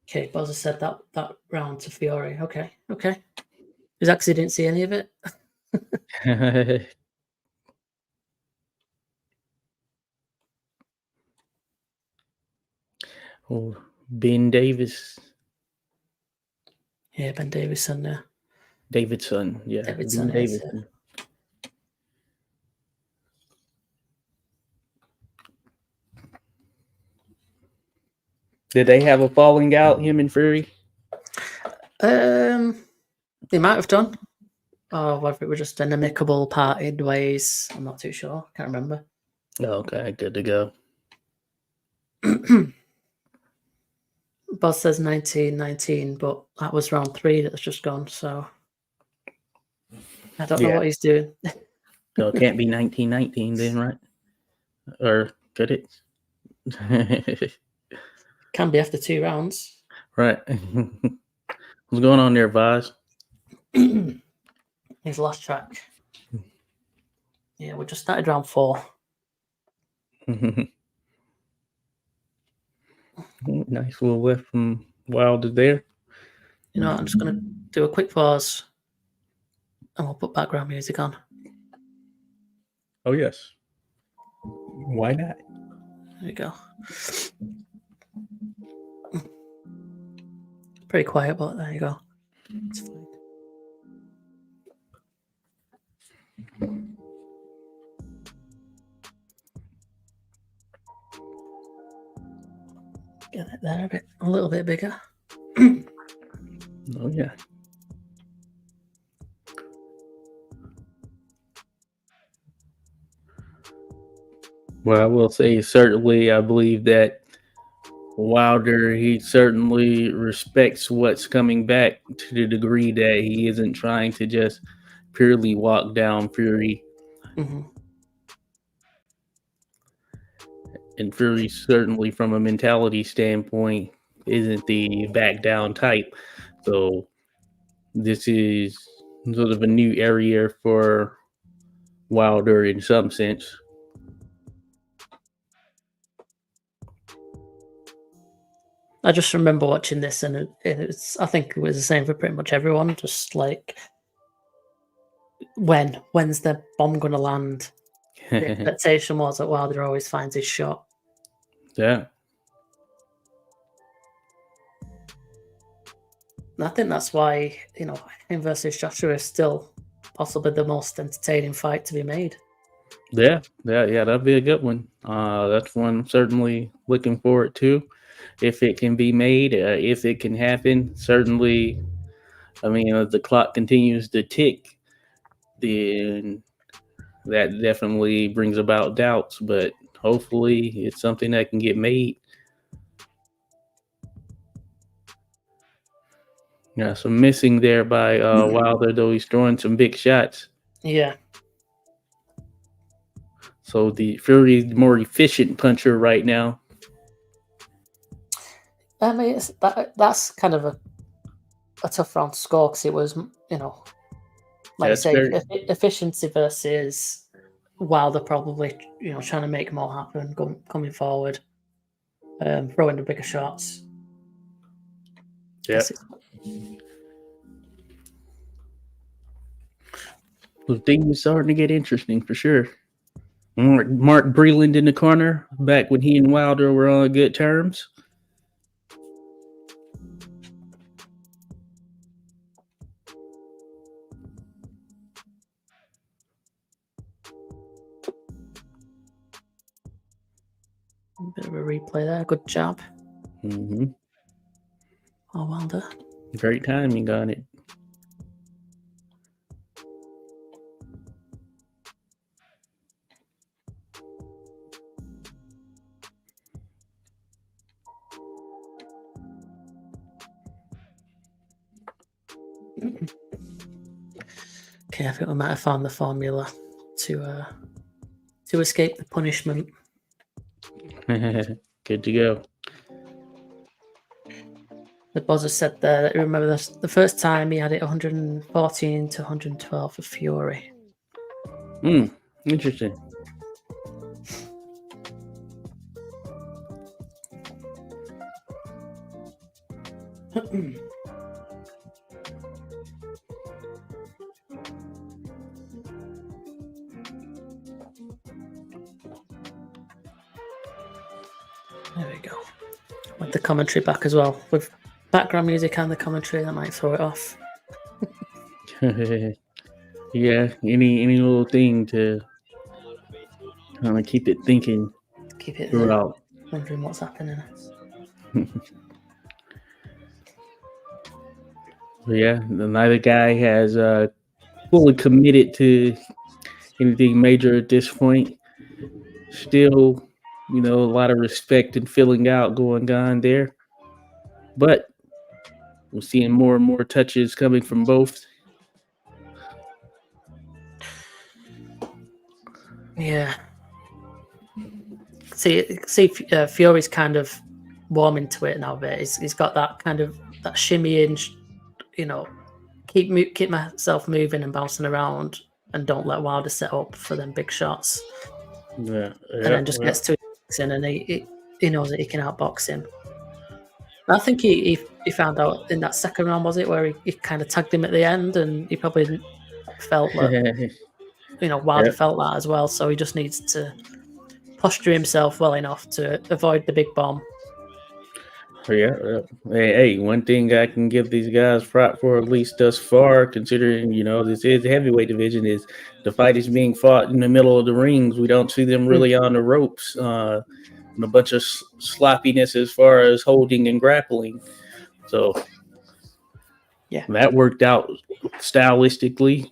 Okay, Bozza said that round to Fiore. Okay. Is that because he didn't see any of it? Oh, Ben Davis. Yeah, Ben Davidson there. Davidson, yeah. Davidson Ben Davidson. Did they have a falling out, him and Fury? They might have done. Or whether it was just an amicable parted ways. I'm not too sure. Can't remember. Okay, good to go. Boz says 1919, but that was round 3 that's just gone, so I don't know what he's doing. So it can't be 1919 then, right? Or could it? Can be after 2 rounds. Right. What's going on there, Vaz? He's lost track. Yeah, we just started round 4. Nice little lift from Wilder there. You know, I'm just going to do a quick pause and we'll put background music on. Oh, yes. Why not? There you go. Pretty quiet, but there you go. It's fine. Get it there a little bit bigger. Oh, yeah. Well, I will say, certainly, I believe that Wilder, he certainly respects what's coming back to the degree that he isn't trying to just purely walk down Fury. Mm-hmm. And Fury, certainly from a mentality standpoint, isn't the back down type. So this is sort of a new area for Wilder in some sense. I just remember watching this, and it's. I think it was the same for pretty much everyone. Just like, when's the bomb going to land? The expectation was that Wilder always finds his shot. Yeah. And I think that's why, him versus Joshua is still possibly the most entertaining fight to be made. Yeah, that'd be a good one. That's one I'm certainly looking forward to. If it can be made, if it can happen, certainly I mean, as the clock continues to tick, then that definitely brings about doubts. But hopefully, it's something that can get made. Yeah, some missing there by Wilder, though he's throwing some big shots. Yeah. So the Fury is the more efficient puncher right now. I mean, that's kind of a tough round to score because it was, like That's you say, very efficiency versus Wilder probably, trying to make more happen coming forward, throwing the bigger shots. yeah. The thing is starting to get interesting for sure. Mark Breland in the corner back when he and Wilder were on good terms. Bit of a replay there. Good job. Mm-hmm. Oh, Wilder. Great timing on it. Okay, I think we might have found the formula to escape the punishment. Good to go. The buzzer said there that remember the first time he had it 114 to 112 for Fury. Interesting. There we go. With the commentary back as well. With background music and the commentary, that might throw it off. Yeah, any little thing to kind of keep it thinking. Keep it throughout. Wondering what's happening. Yeah, neither guy has fully committed to anything major at this point. Still, a lot of respect and filling out going on there. But we're seeing more and more touches coming from both. Yeah. See, Fury's kind of warming to it now a bit. He's got that kind of that shimmying, keep myself moving and bouncing around, and don't let Wilder set up for them big shots. Yeah, and then just gets to his in, and he knows that he can outbox him. I think he found out in that second round, was it, where he kind of tagged him at the end, and he probably felt that Wilder felt that as well. So he just needs to posture himself well enough to avoid the big bomb. Yeah. Hey, one thing I can give these guys prop for, at least thus far, considering this is the heavyweight division, is the fight is being fought in the middle of the rings. We don't see them really on the ropes. And a bunch of sloppiness as far as holding and grappling. So yeah, that worked out stylistically.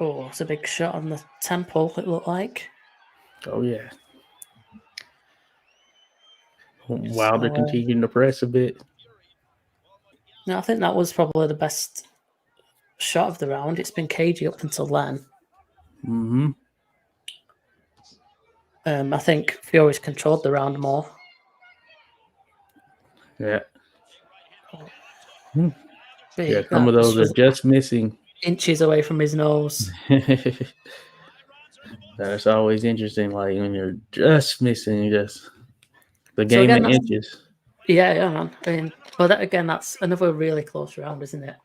Oh, it's a big shot on the temple, it looked like. Oh, yeah. Wilder continuing to press a bit. No, I think that was probably the best shot of the round. It's been cagey up until then. Mm-hmm. I think Fury's controlled the round more. Yeah. Yeah, some of those are just missing. Inches away from his nose. That's always interesting, like when you're just missing the game of inches. Yeah, man. I mean, well, that's another really close round, isn't it?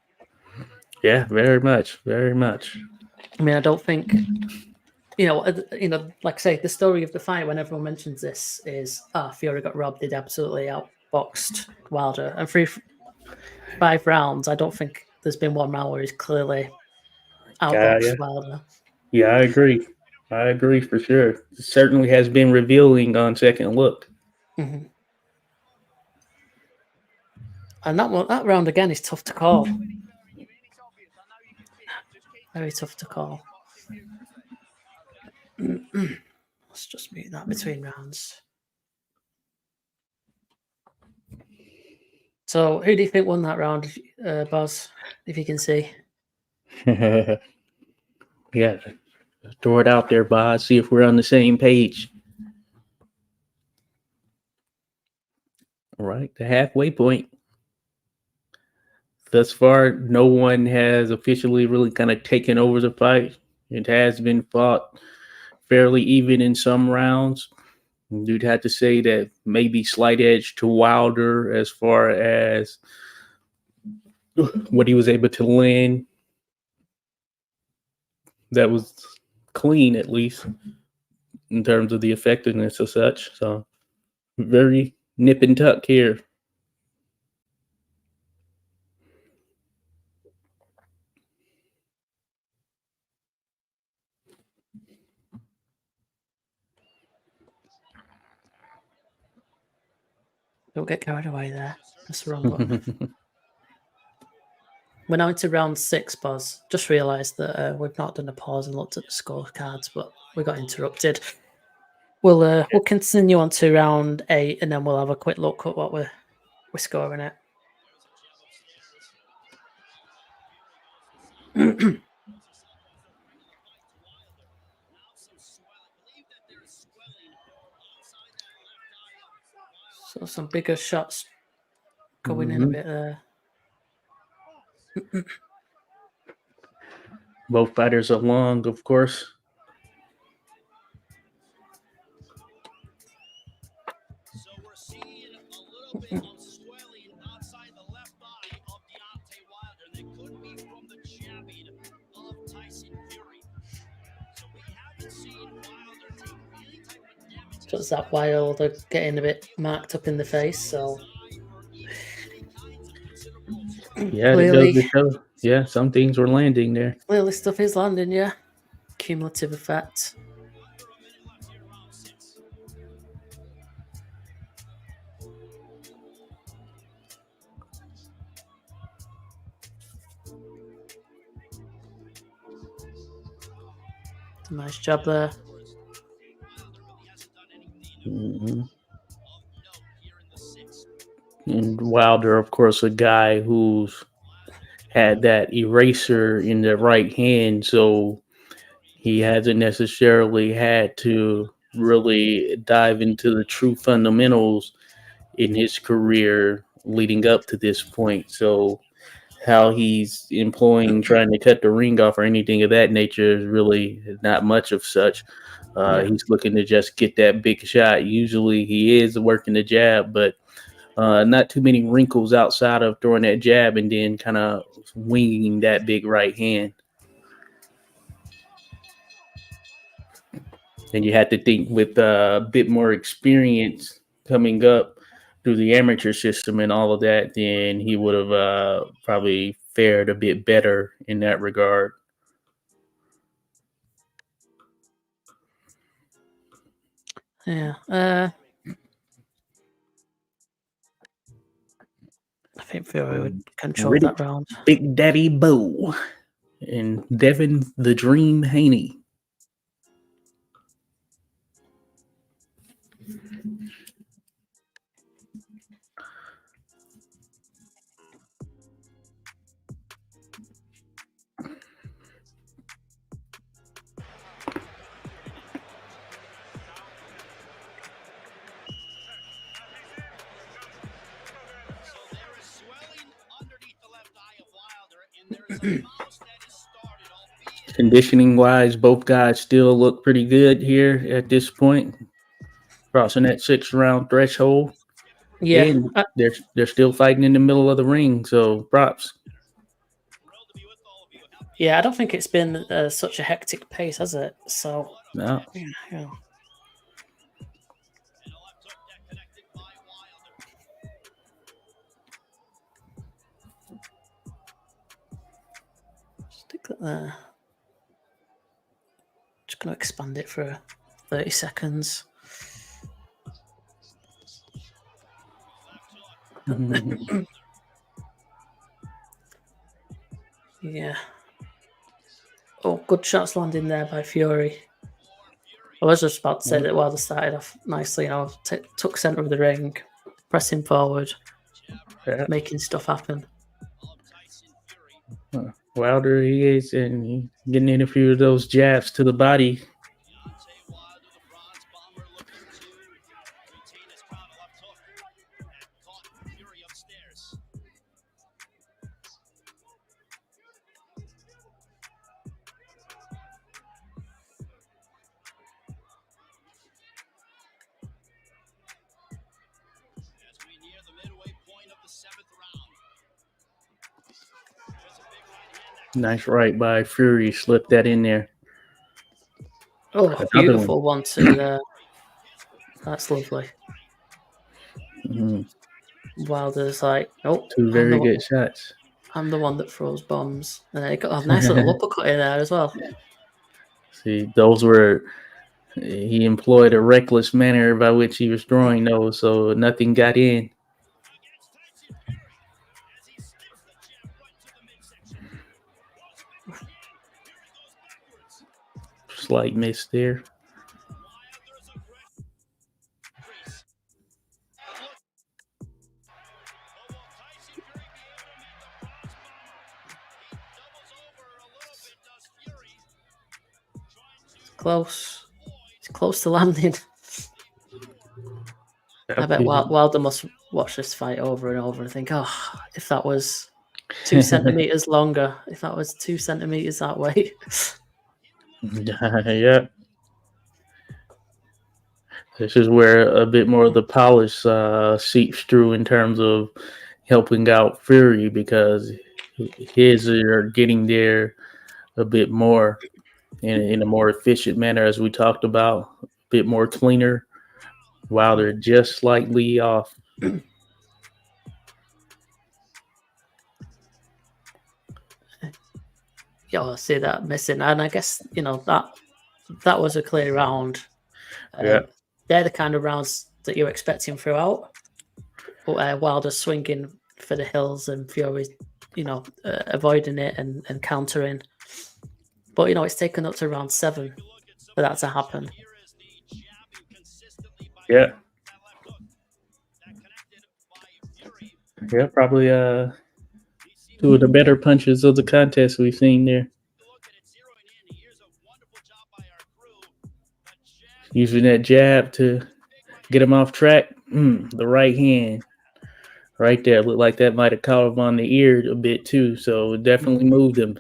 Yeah, very much, very much. I mean, I don't think, like I say, the story of the fight when everyone mentions this is, Fury got robbed. They'd absolutely outboxed Wilder. And 5 rounds, I don't think there's been one round where he's clearly outboxed Wilder. Yeah, I agree. I agree for sure. It certainly has been revealing on second look. Mm-hmm. And that round again is tough to call. Very tough to call. Let's just mute that between rounds. So, who do you think won that round, Boz? If you can see. Yeah, throw it out there, Boz. See if we're on the same page. All right, the halfway point. Thus far, no one has officially really kind of taken over the fight. It has been fought fairly even in some rounds. You'd have to say that maybe slight edge to Wilder as far as what he was able to land. That was clean, at least, in terms of the effectiveness of such. So, very nip and tuck here. Don't get carried away there. That's the wrong button. We're now into round 6, Boz. Just realised that we've not done a pause and looked at the scorecards, but we got interrupted. We'll continue on to round 8, and then we'll have a quick look at what we're scoring it. So some bigger shots going in a bit there. Both fighters are long, of course. So we're seeing a little bit of swelling outside the left eye of Deontay Wilder that could be from the jabbing of Tyson Fury. So we haven't seen Wilder take any type of damage. So it's that Wilder getting a bit marked up in the face, so Yeah, clearly, it does show. Yeah, some things were landing there. Clearly stuff is landing, yeah. Cumulative effect. Nice job there. Mm-hmm. And Wilder, of course, a guy who's had that eraser in the right hand, so he hasn't necessarily had to really dive into the true fundamentals in his career leading up to this point. So how he's employing trying to cut the ring off or anything of that nature is really not much of such. He's looking to just get that big shot. Usually he is working the jab, but not too many wrinkles outside of throwing that jab and then kind of winging that big right hand. And you had to think with a bit more experience coming up through the amateur system and all of that, then he would have probably fared a bit better in that regard. Yeah. I think Fury would control Riddick, that round. Big Daddy Bo, and Devin the Dream Haney. Conditioning wise, both guys still look pretty good here at this point, crossing that 6th round threshold. Yeah, and they're still fighting in the middle of the ring, so props. Yeah, I don't think it's been such a hectic pace, has it? So no. Yeah. Stick that there. Just going to expand it for 30 seconds. Yeah. Oh, good shots landing there by Fury. I was just about to say that Wilder started off nicely, took centre of the ring, pressing forward, making stuff happen. Wilder, he is, and he getting in a few of those jabs to the body. Deontay Wilder, the bronze bomber, looking to retain his crown. A left hook that caught Fury upstairs. As we near the midway point of the 7th round. There's a big right hand that Nice right by Fury, slipped that in there. Oh, Another beautiful one too there. That's lovely. Wilder's like, nope. Two very good shots. I'm the one that throws bombs. And he got a nice little uppercut in there as well. See, those were, he employed a reckless manner by which he was throwing those, so nothing got in. against Tyson Fury as he sticks the jab right to the midsection. Throws a big hand. Fury goes backwards. Slight miss there. Wilder's aggressive. Crease. And look. Oh, will Tyson Fury be able to make the bronze bomber? He doubles over a little bit, does Fury. Trying to Close. avoid. It's close to landing. I bet Wilder must watch this fight over and over and think, oh, if that was 2 centimeters longer, if that was 2 centimeters that way. Yeah. This is where a bit more of the polish seeps through in terms of helping out Fury, because his are getting there a bit more in a more efficient manner, as we talked about, a bit more cleaner, while they're just slightly off. Yeah, I see that missing, and I guess that was a clear round. Yeah. They're the kind of rounds that you're expecting throughout. But Wilder's swinging for the hills and Fury's, avoiding it and countering. But it's taken up to round 7 for that to happen. Yeah. Yeah, probably two of the better punches of the contest we've seen there. Using that jab to get him off track. The right hand right there looked like that might have caught him on the ear a bit too, so it definitely moved him.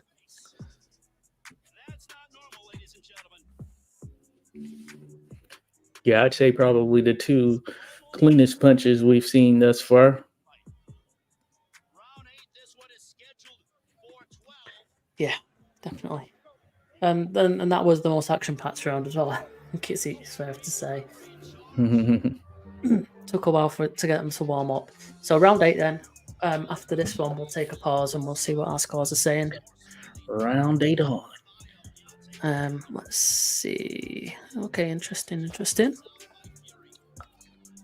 That's not normal, ladies and gentlemen. Yeah, I'd say probably the 2 cleanest punches we've seen thus far. Round 8, this one is scheduled for 12. Yeah, definitely. And that was the most action-packed round as well. I think it's fair to say. Took a while to get them to warm up. So round 8 then. After this one, we'll take a pause and we'll see what our scores are saying. Round 8 on. Let's see. Okay, interesting.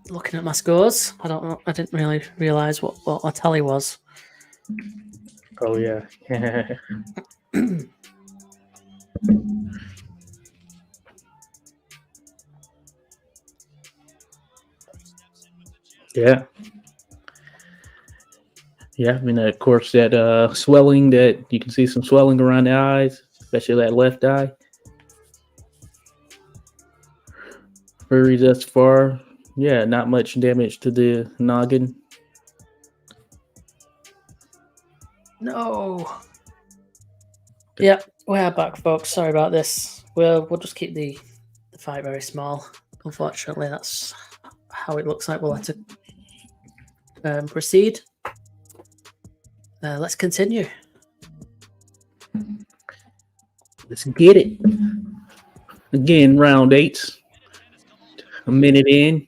Looking at my scores, I don't know. I didn't really realize what our tally was. Oh yeah. Yeah, I mean, of course, that swelling, that you can see some swelling around the eyes, especially that left eye. Fury thus far, yeah, not much damage to the noggin. No. Yeah, we are back, folks. Sorry about this. We'll just keep the fight very small. Unfortunately, that's how it looks like we'll have to proceed. Let's continue. Let's get it. Again, round 8. A minute in.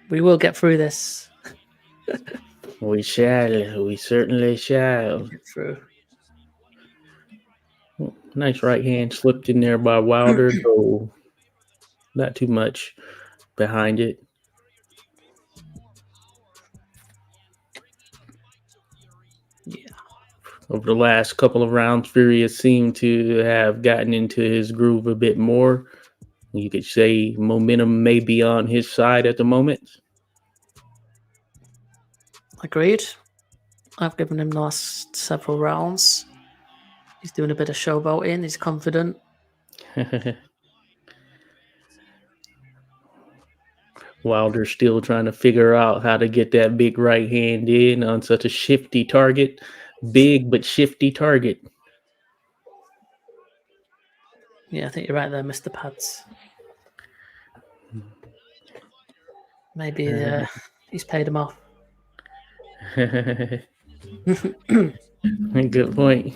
We will get through this. We shall. We certainly shall. Get through. Nice right hand slipped in there by Wilder, though not too much behind it. Yeah. over the last couple of rounds, Fury has seemed to have gotten into his groove a bit more. You could say momentum may be on his side at the moment. Agreed. I've given him the last several rounds. He's doing a bit of showboating. He's confident. Wilder's still trying to figure out how to get that big right hand in on such a shifty target. Big but shifty target. Yeah, I think you're right there, Mr. Pads. Maybe he's paid him off. Good point.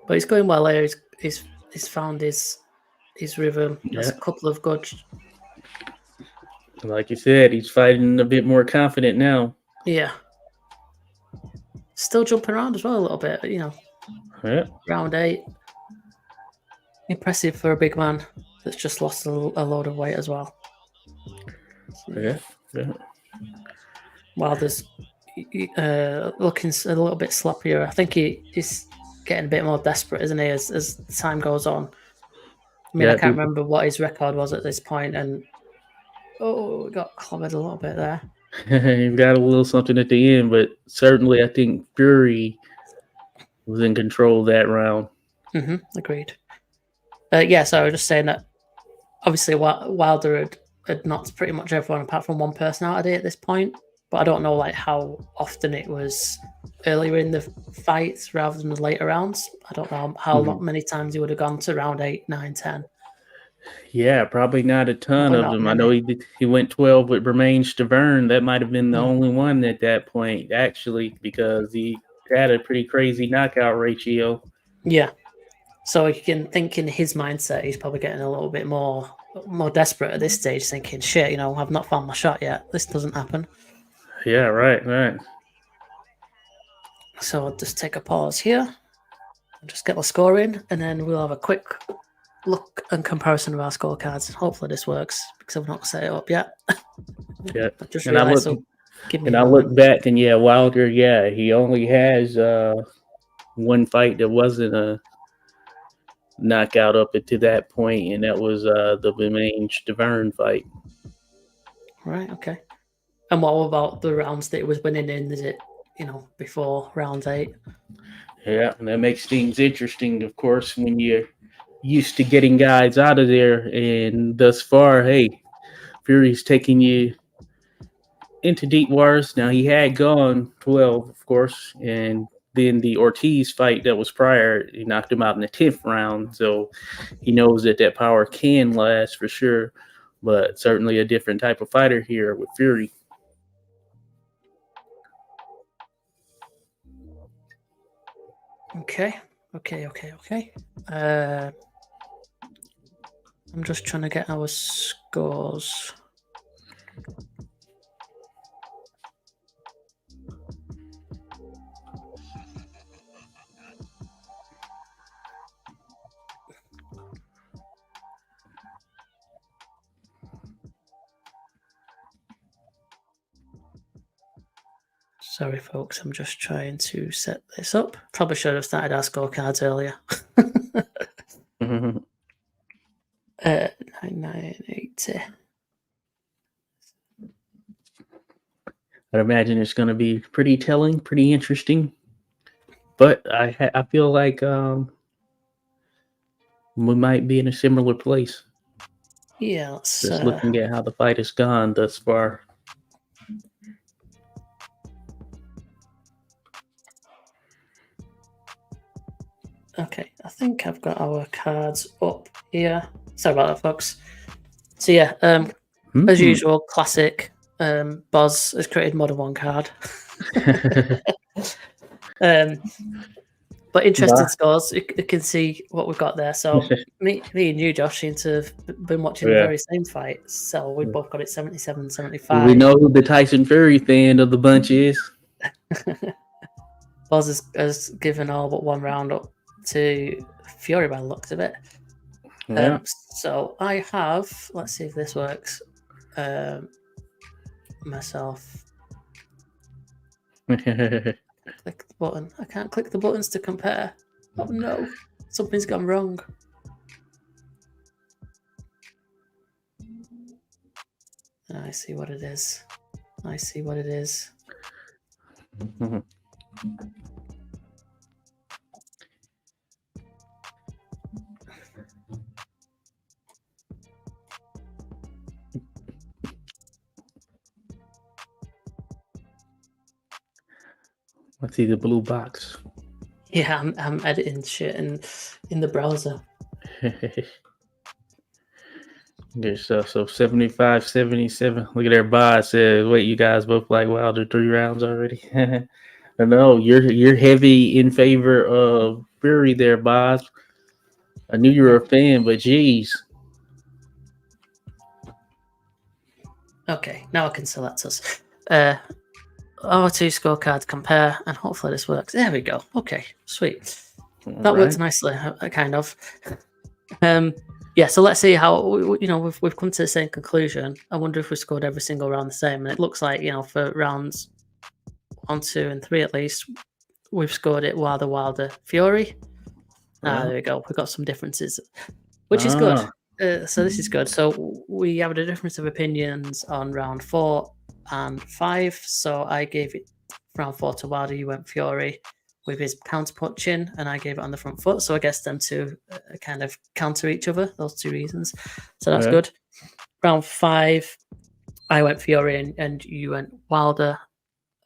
But he's going well here. He's found his rhythm. There's a Yeah. couple of good. Like you said, he's fighting a bit more confident now. Yeah. Still jumping around as well a little bit, you know. Yeah. Round 8. Impressive for a big man that's just lost a load of weight as well. Yeah. Yeah. Wilder's looking a little bit sloppier. I think he's getting a bit more desperate, isn't he, as time goes on. I mean, Yeah, I can't remember what his record was at this point, and we got clobbered a little bit there. He got a little something at the end, but certainly I think Fury was in control that round. Agreed. Yeah, so I was just saying that obviously Wilder had knocked pretty much everyone apart from one person out of it at this point, but I don't know like how often it was earlier in the fights rather than the later rounds. I don't know how many times he would have gone to round 8, 9, 10. Yeah, probably not a ton Probably of not them. I many. know he went 12 with Romain Stavern. That might have been the only one at that point, actually, because he had a pretty crazy knockout ratio. Yeah. So you can think in his mindset, he's probably getting a little bit more desperate at this stage, thinking, shit, you know, I've not found my shot yet. This doesn't happen. Yeah, right. So I'll just take a pause here and just get the score in, and then we'll have a quick look and comparison of our scorecards. Hopefully this works because I've not set it up yet. Yeah. I just And I realized, look, so give me and a I moment. look back, and yeah, Wilder, yeah, he only has one fight that wasn't a knockout up to that point, and that was the Romain Stavern fight. Right, okay. And what about the rounds that it was winning in? Is it, you know, before round 8? Yeah, and that makes things interesting, of course, when you're used to getting guys out of there. And thus far, hey, Fury's taking you into deep waters. Now, he had gone 12, of course, and then the Ortiz fight that was prior, he knocked him out in the 10th round. So he knows that power can last for sure, but certainly a different type of fighter here with Fury. Okay. I'm just trying to get our scores. Sorry, folks. I'm just trying to set this up. Probably should have started our scorecards earlier. 9980. I'd imagine it's going to be pretty telling, pretty interesting. But I feel like we might be in a similar place. Yeah, let's Just looking at how the fight has gone thus far. Okay, I think I've got our cards up here. Sorry about that, folks. So yeah, as usual, classic. Boz has created more than one card. But interesting scores. You can see what we've got there. So me and you, Josh, seem to have been watching the very same fight. So we both got it 77-75. We know who the Tyson Fury fan of the bunch is. Boz has given all but one round up to Fury by the looks of it. Yeah. So I have, let's see if this works, myself. Can't Click the button. I can't click the buttons to compare. Oh no, something's gone wrong. I see what it is. I see what it is. I see the blue box. Yeah, I'm editing shit in the browser. Good stuff. So 75, 77. Look at their buy. Says, wait, you guys both like Wilder 3 rounds already? I know you're heavy in favor of Fury there, Boz. I knew you were a fan, but geez. Okay, now I can select us. Our two scorecards compare, and hopefully this works. There we go. Okay, sweet. That works nicely, kind of. Yeah, so let's see how we've come to the same conclusion. I wonder if we scored every single round the same, and it looks like for rounds 1, 2, and 3 at least, we've scored it Wilder, Fury. There we go. We've got some differences, which is good. So this is good. So we have a difference of opinions on round 4 and 5. So I gave it round 4 to Wilder. You went Fury with his counter punching, and I gave it on the front foot. So I guess them two kind of counter each other, those two reasons. So that's good. Round 5, I went Fury and you went Wilder.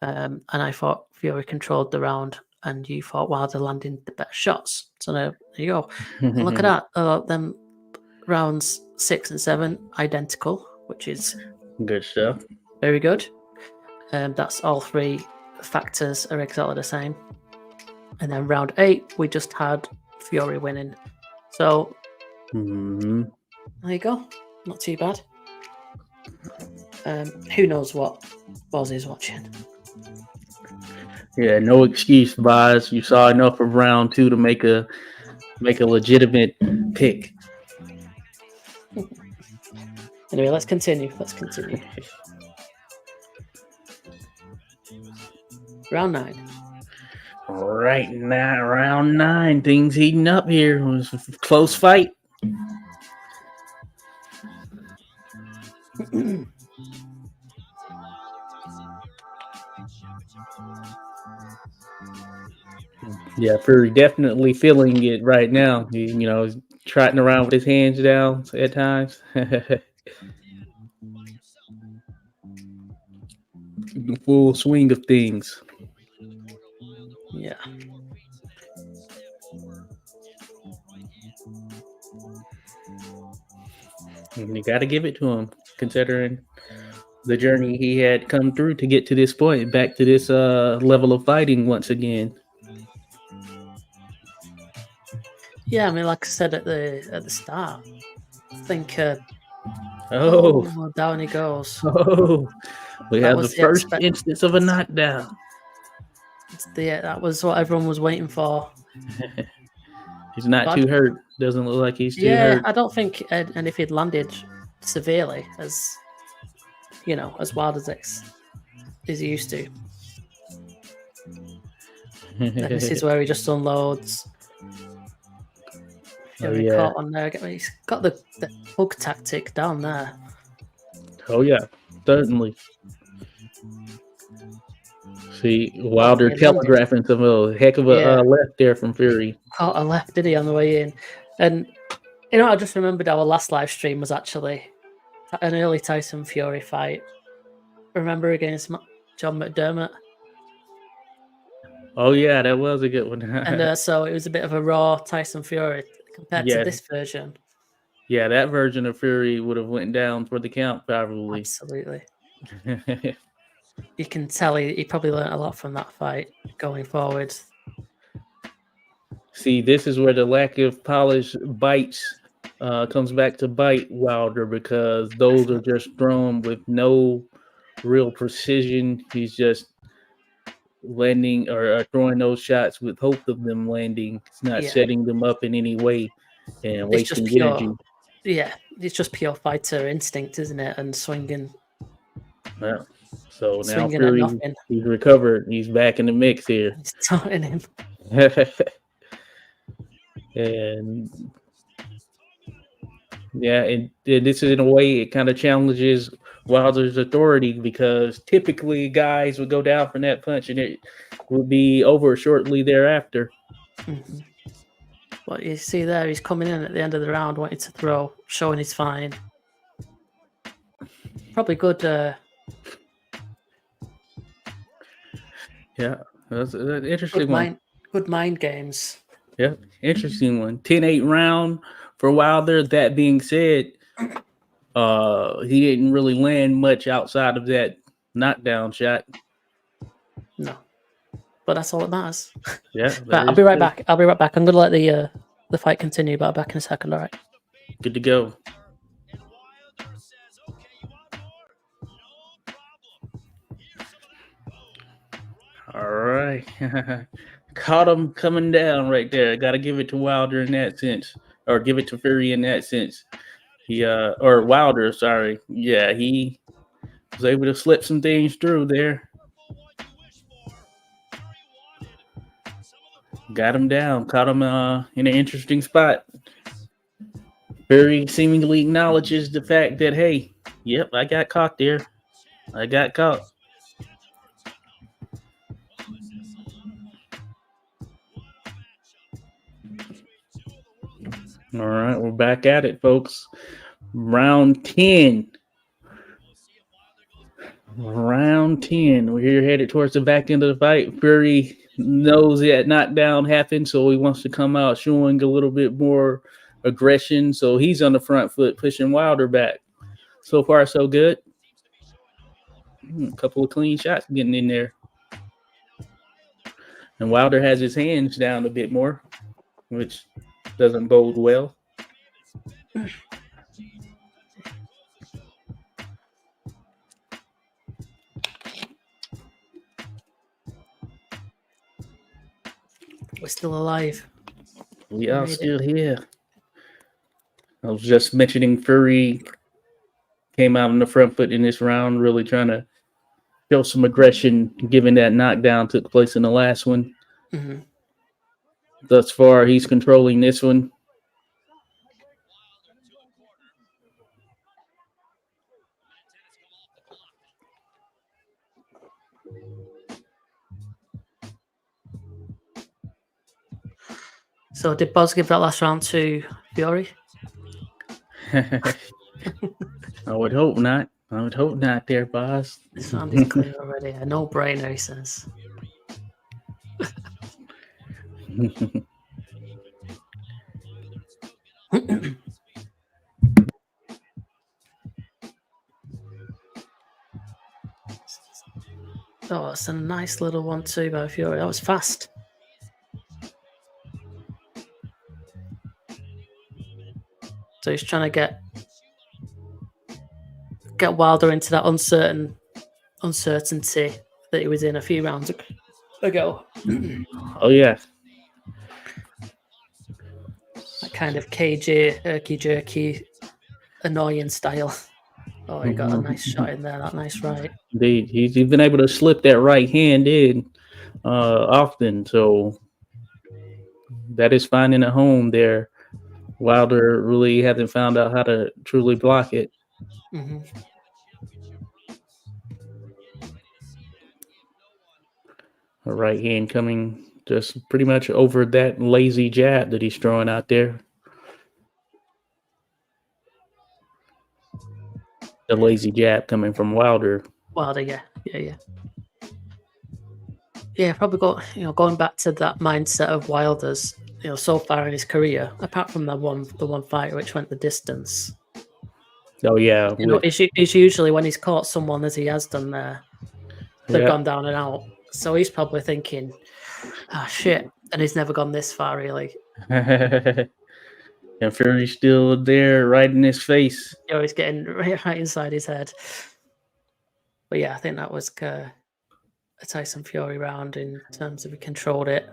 And I thought Fury controlled the round, and you thought Wilder landing the better shots. So there you go. And look at that. Them rounds 6 and 7 identical, which is good stuff. Very good. That's all 3 factors are exactly the same. And then round 8, we just had Fury winning. So there you go. Not too bad. Who knows what Boz is watching? Yeah, no excuse, Boz. You saw enough of round 2 to make a legitimate pick. Anyway, let's continue. Round 9. Right now, round 9. Things heating up here. It was a close fight. Yeah, Fury definitely feeling it right now. He's trotting around with his hands down at times. The full swing of things. Yeah. And you got to give it to him, considering the journey he had come through to get to this point, back to this level of fighting once again. Yeah, I mean, like I said at the start, I think. Down he goes. Oh, we have the first instance of a knockdown. That was what everyone was waiting for. He's not too hurt. Doesn't look like he's too hurt. I don't think, and if he'd landed severely, as Wilder is used to, and this is where he just unloads. Caught on there. He's got the hug tactic down there. Oh yeah, certainly. See, Wilder telegraphing some heck of a left there from Fury. Caught a left, did he, on the way in? And I just remembered our last live stream was actually an early Tyson Fury fight. Remember, against John McDermott? Oh yeah, that was a good one. And so it was a bit of a raw Tyson Fury compared to this version. Yeah, that version of Fury would have went down for the count, probably. Absolutely. You can tell he probably learned a lot from that fight going forward. See, this is where the lack of polished bites comes back to bite Wilder, because those are just thrown with no real precision. He's just landing or throwing those shots with hope of them landing. It's not setting them up in any way and wasting energy. Yeah, it's just pure fighter instinct, isn't it? And swinging. Yeah. So now Swinging at Fury, nothing. he's recovered. He's back in the mix here. He's taunting him. And yeah, and this is in a way it kind of challenges Wilder's authority because typically guys would go down from that punch and it would be over shortly thereafter. Mm-hmm. What you see there, he's coming in at the end of the round, wanting to throw, showing he's fine. Probably good. Yeah, that's an interesting one. Good mind games. Yeah, interesting one. 10-8 round for Wilder. That being said, he didn't really land much outside of that knockdown shot. No, but that's all that matters. Yeah, But I'll be right back. I'm gonna let the fight continue, but I'll be back in a second. All right. Good to go. And Wilder says, okay, you want more? No problem. Here's some of that. All right. Caught him coming down right there. Got to give it to Wilder in that sense, or give it to Fury in that sense. Or Wilder, sorry. Yeah, he was able to slip some things through there. Got him down. Caught him in an interesting spot. Fury seemingly acknowledges the fact that, hey, yep, I got caught there. I got caught. All right, we're back at it, folks. Round 10. Round 10. We're here headed towards the back end of the fight. Fury knows that knockdown happened, so he wants to come out showing a little bit more aggression. So he's on the front foot, pushing Wilder back. So far, so good. A couple of clean shots getting in there. And Wilder has his hands down a bit more, which doesn't bode well. We're still alive. We are still here. I was just mentioning Fury came out on the front foot in this round, really trying to show some aggression, given that knockdown took place in the last one. Mm-hmm. Thus far, he's controlling this one. So did Boz give that last round to Fury? I would hope not. I would hope not there, boss. This round is clear already. A no-brainer, he says. Oh, it's a nice little 1-2 by Fury. That was fast. So he's trying to get Wilder into that uncertainty that he was in a few rounds ago. Oh yeah, that kind of cagey, herky-jerky, annoying style. Oh, he got a nice shot in there. That nice right. Indeed, he's been able to slip that right hand in often, so that is finding a home there. Wilder really hasn't found out how to truly block it. Mm-hmm. A right hand coming just pretty much over that lazy jab that he's throwing out there. The lazy jab coming from Wilder. Yeah. Yeah, probably going back to that mindset of Wilder's, so far in his career, apart from the one fight which went the distance. Oh yeah. It's usually when he's caught someone as he has done there, they've gone down and out. So he's probably thinking, shit, and he's never gone this far really. And Fury's still there, right in his face. He's getting right inside his head. But yeah, I think that was a Tyson Fury round in terms of he controlled it.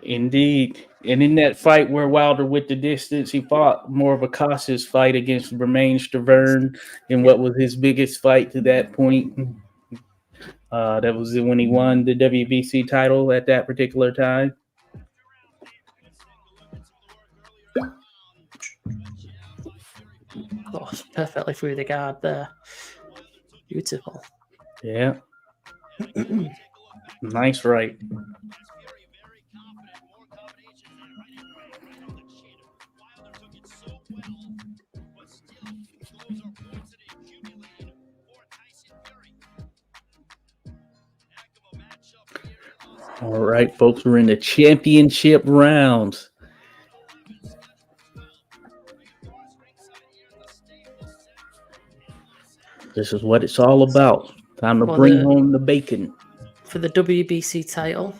Indeed. And in that fight where Wilder with the distance, he fought more of a cautious fight against Romain Stavern in what was his biggest fight to that point. That was when he won the WBC title at that particular time. Oh, perfectly through the guard there. Beautiful. Yeah. Nice right. All right, folks, we're in the championship rounds. This is what it's all about. Time to bring home the bacon. For the WBC title.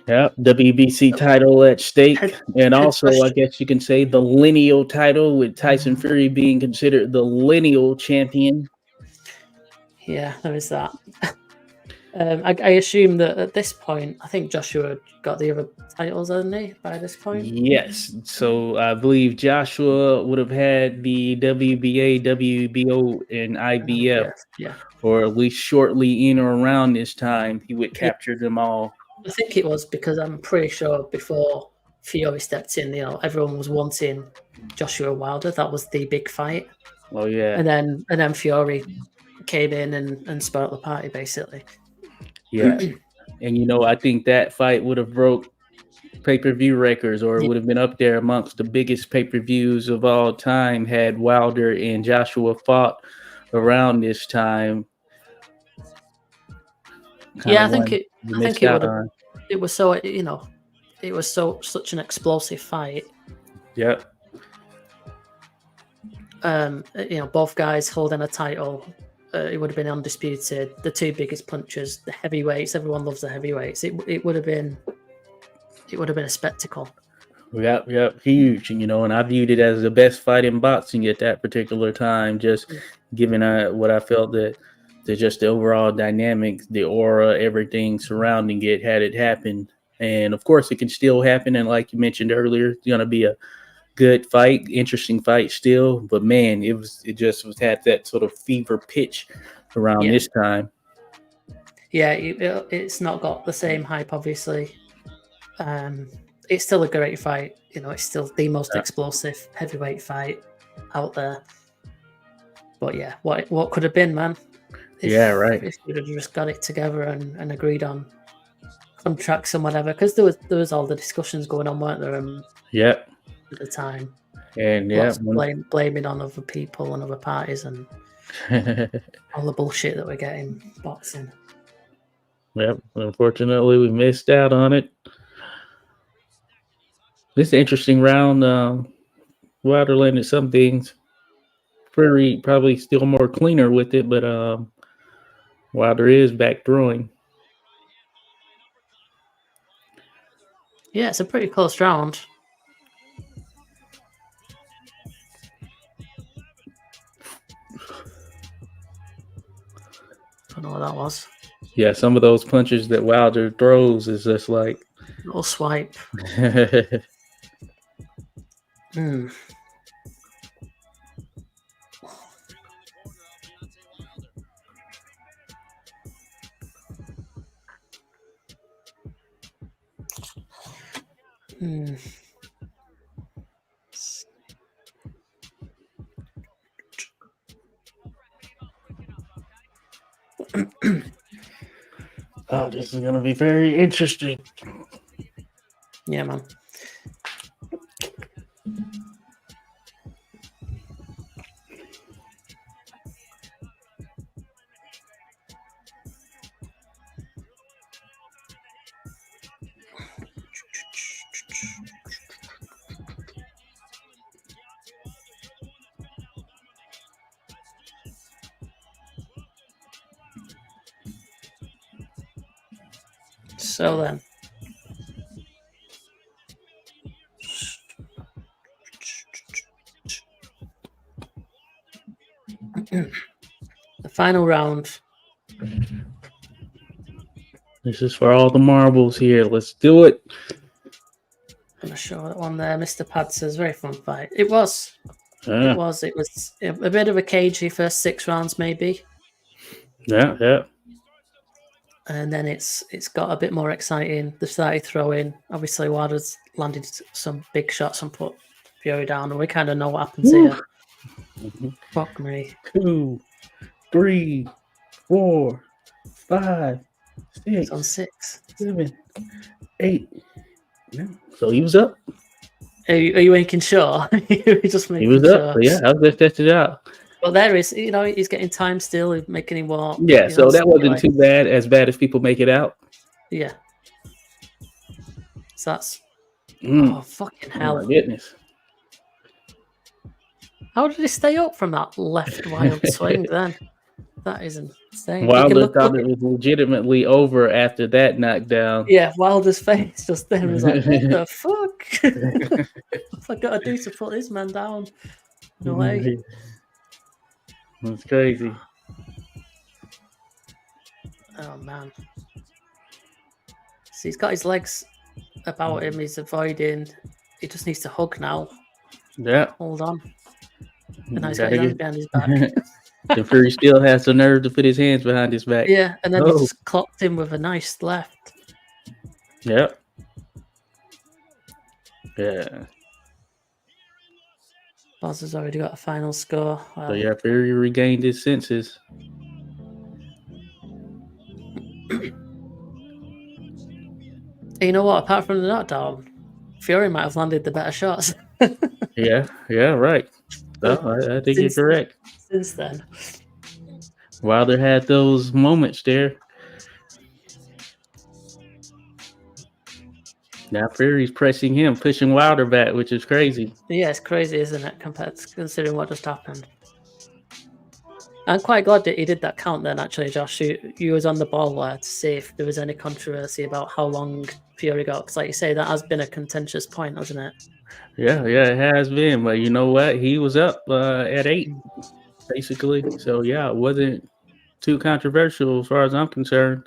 Yeah, WBC title at stake. And also, I guess you can say the lineal title, with Tyson Fury being considered the lineal champion. Yeah, there is that. I assume that at this point, I think Joshua got the other titles, hasn't he, by this point? Yes. So I believe Joshua would have had the WBA, WBO, and IBF. Yeah. Or at least shortly in or around this time, he would capture them all. I think it was because I'm pretty sure before Fury stepped in, everyone was wanting Joshua Wilder. That was the big fight. Oh yeah. And then Fury came in and spoiled the party, basically. Yeah. And I think that fight would have broke pay-per-view records, or it would have been up there amongst the biggest pay-per-views of all time had Wilder and Joshua fought around this time. I think it would have. It was so it was such an explosive fight. Yep. Both guys holding a title. It would have been undisputed. The two biggest punchers, the heavyweights. Everyone loves the heavyweights. It would have been a spectacle. Yep, huge. And I viewed it as the best fight in boxing at that particular time, just given what I felt that just the overall dynamics, the aura, everything surrounding it had it happen. And of course, it can still happen. And like you mentioned earlier, it's going to be a good fight, interesting fight still. But man, it just had that sort of fever pitch around this time. Yeah, it's not got the same hype, obviously. It's still a great fight. It's still the most explosive heavyweight fight out there. But yeah, what could have been, man? If we'd have just got it together and agreed on contracts and whatever, because there was all the discussions going on, weren't there? At the time, and blaming on other people and other parties and all the bullshit that we're getting boxing. Yep, unfortunately, we missed out on it. This is an interesting round. Wilder landed some things. Fury probably still more cleaner with it, but Wilder is back throwing. Yeah, it's a pretty close round. Don't know what that was. Yeah, some of those punches that Wilder throws is just like a little swipe. Oh, this is going to be very interesting. Yeah, man. So then, the final round. This is for all the marbles here. Let's do it. I'm gonna show that one there. Mr. Pad says very fun fight. It was. It was a bit of a cagey first 6 rounds, maybe. Yeah. And then it's got a bit more exciting. They started throwing. Obviously, Wilder's landed some big shots and put Fury down, and we kind of know what happens Woo. here. Fuck me. 2, 3, 4, 5, It's on 6, 6. 7, 8. Yeah. So he was up. Are you making sure? You're just He making was up. sure. So yeah, I was just tested it out. But there is, he's getting time still, he's making him walk. Yeah, so that something wasn't too bad, as bad as people make it out. Yeah. So that's Mm. oh fucking Oh hell! my goodness. How did he stay up from that left wild swing? Then that is insane. You can Wilder look thought at, it was legitimately over after that knockdown. yeah, Wilder's face just then was like, "What the fuck? What I gotta do to put this man down?" No way. That's crazy. Oh man. See, he's got his legs about him. He's avoiding. He just needs to hug now. Yeah. Hold on. And now he's got Gotta his hands get- behind his back. The Fury still has the nerve to put his hands behind his back. Yeah, and then Oh. he just clocked him with a nice left. Yep. Yeah. Boz has already got a final score. Well, So yeah, Fury regained his senses. you know what? Apart from the knockdown, Fury might have landed the better shots Yeah, right. No, I think you're Since- correct. since then. Wilder had those moments there. Now Fury's pressing him, pushing Wilder back, which is crazy. Yeah, it's crazy, isn't it? Compared to considering what just happened. I'm quite glad that he did that count then, actually, Josh. You was on the ball there to see if there was any controversy about how long Fury got. Because, like you say, that has been a contentious point, hasn't it? Yeah, it has been. But you know what? He was up at 8, basically. So yeah, it wasn't too controversial as far as I'm concerned.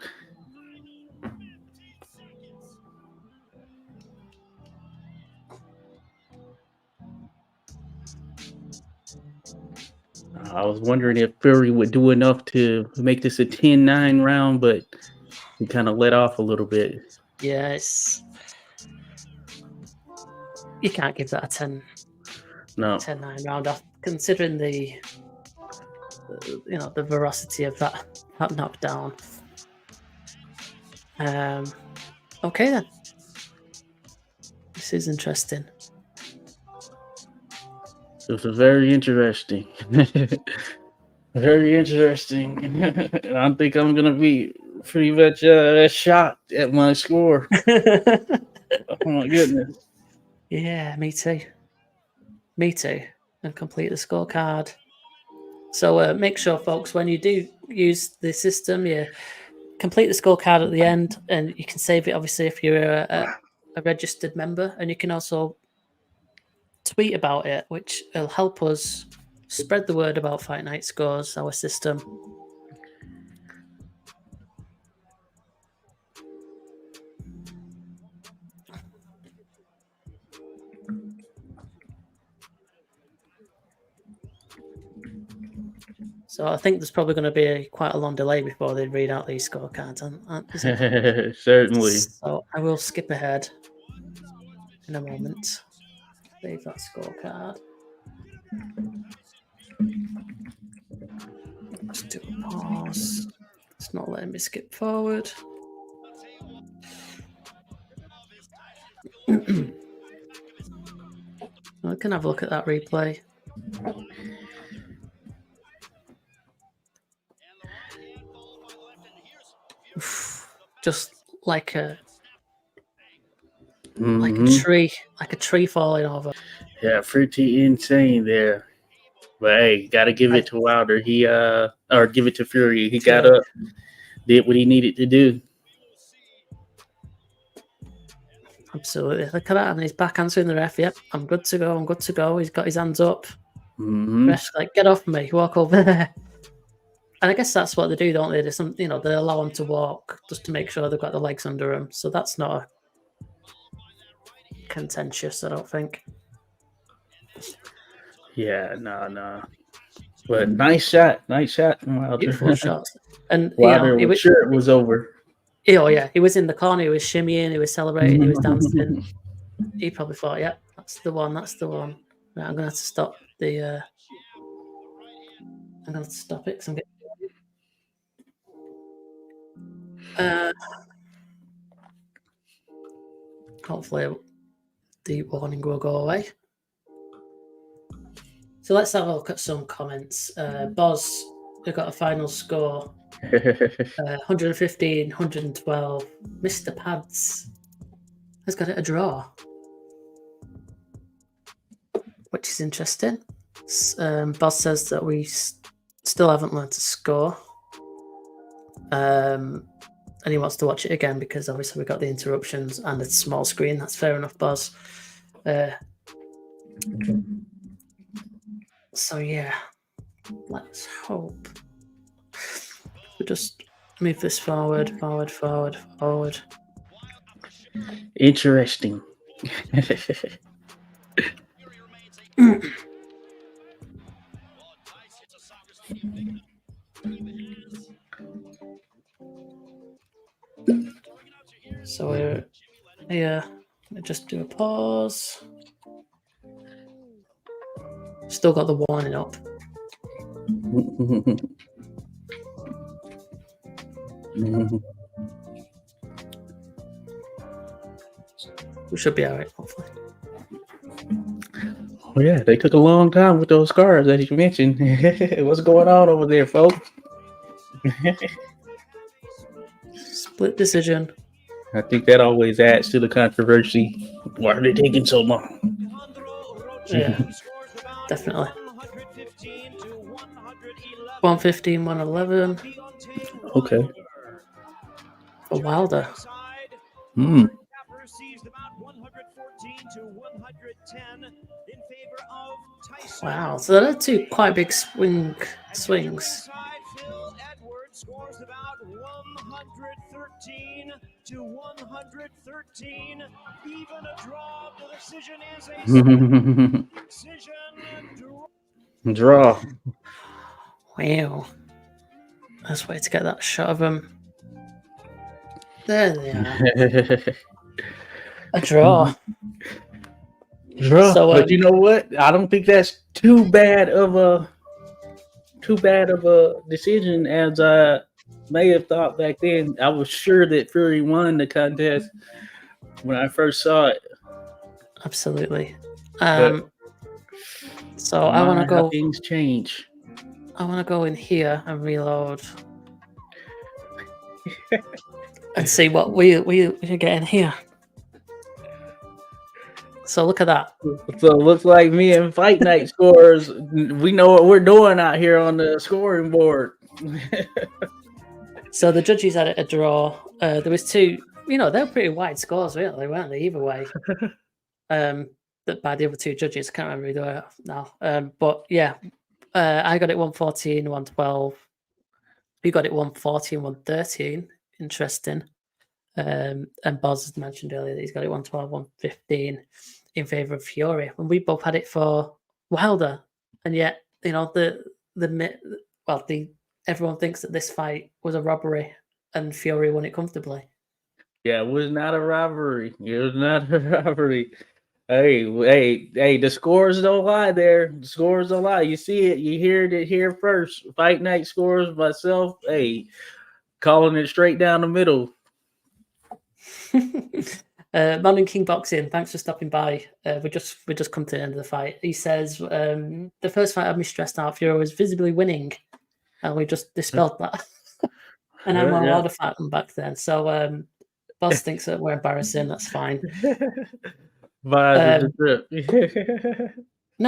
I was wondering if Fury would do enough to make this a 10-9 round, but he kind of let off a little bit. Yeah, you can't give that a 10-9 round off, considering the veracity of that knockdown. Okay then. This is interesting. This is very interesting. Very interesting. I think I'm going to be pretty much shocked at my score. Oh my goodness. Yeah, me too. And complete the scorecard. So make sure, folks, when you do use the system, you complete the scorecard at the end, and you can save it, obviously, if you're a registered member, and you can also tweet about it, which will help us spread the word about Fight Night Scores, our system. So I think there's probably going to be quite a long delay before they read out these scorecards. Certainly. So I will skip ahead in a moment. Save that scorecard. Let's do a pause. It's not letting me skip forward. I can have a look at that replay. Just like a tree falling over. Yeah, pretty insane there. But hey, gotta give it to Wilder. Or give it to Fury. He got up, did what he needed to do. Absolutely. Look at that, and he's back answering the ref. Yep, I'm good to go. He's got his hands up. Ref's like, get off me, walk over there. And I guess that's what they do, don't they? They allow them to walk just to make sure they've got the legs under them. So that's not contentious, I don't think. Yeah, no. But nice shot, Wilder. Beautiful shots. And Wilder was sure it was over. Oh yeah, he was in the corner. He was shimmying. He was celebrating. He was dancing. He probably thought, "Yeah, that's the one. That's the one." Right, I'm gonna have to stop the. I'm gonna have to stop it because I'm getting. Hopefully, the warning will go away. So let's have a look at some comments. Boz, we got a final score. 115, 112. Mr. Pads has got it a draw, which is interesting. Boz says that we still haven't learned to score. And he wants to watch it again because obviously we got the interruptions and it's small screen. That's fair enough, Boz. So yeah, let's hope. We just move this forward. Interesting. So we're here. Just do a pause. Still got the warning up. We should be alright, hopefully. Oh yeah, they took a long time with those scars that you mentioned. What's going on over there, folks? Split decision. I think that always adds to the controversy. Why are they taking so long? Yeah, definitely. 115, 111. Okay. For Wilder. Wow, so there are two quite big swings. Scores about 113 to 113. Even a draw. The decision is a decision draw. Wow. Let's wait to get that shot of him. There they are. A draw. Draw. So, but you know what? I don't think that's too bad of a decision as I may have thought back then. I was sure that Fury won the contest when I first saw it. Absolutely. So I want to go. Things change. I want to go in here and reload and see what we get in here. So look at that. So it looks like me and Fight Night scores. We know what we're doing out here on the scoring board. So the judges had it a draw. There was two, they're pretty wide scores, really, weren't they? Either way. By the other two judges, I can't remember who they were now. But yeah, I got it 114, 112. You got it 114, 113. Interesting. And Boz has mentioned earlier that he's got it 112, 115 in favor of Fury. And we both had it for Wilder. And yet, everyone thinks that this fight was a robbery and Fury won it comfortably. Yeah, it was not a robbery. It was not a robbery. Hey, the scores don't lie there. The scores don't lie. You see it, you hear it here first. Fight Night scores, myself, calling it straight down the middle. Man in King Boxing, thanks for stopping by. We just come to the end of the fight. He says the first fight had me stressed out. Fury was visibly winning, and we just dispelled that. And I'm allowed to fight them back then. So Boss thinks that we're embarrassing. That's fine. No,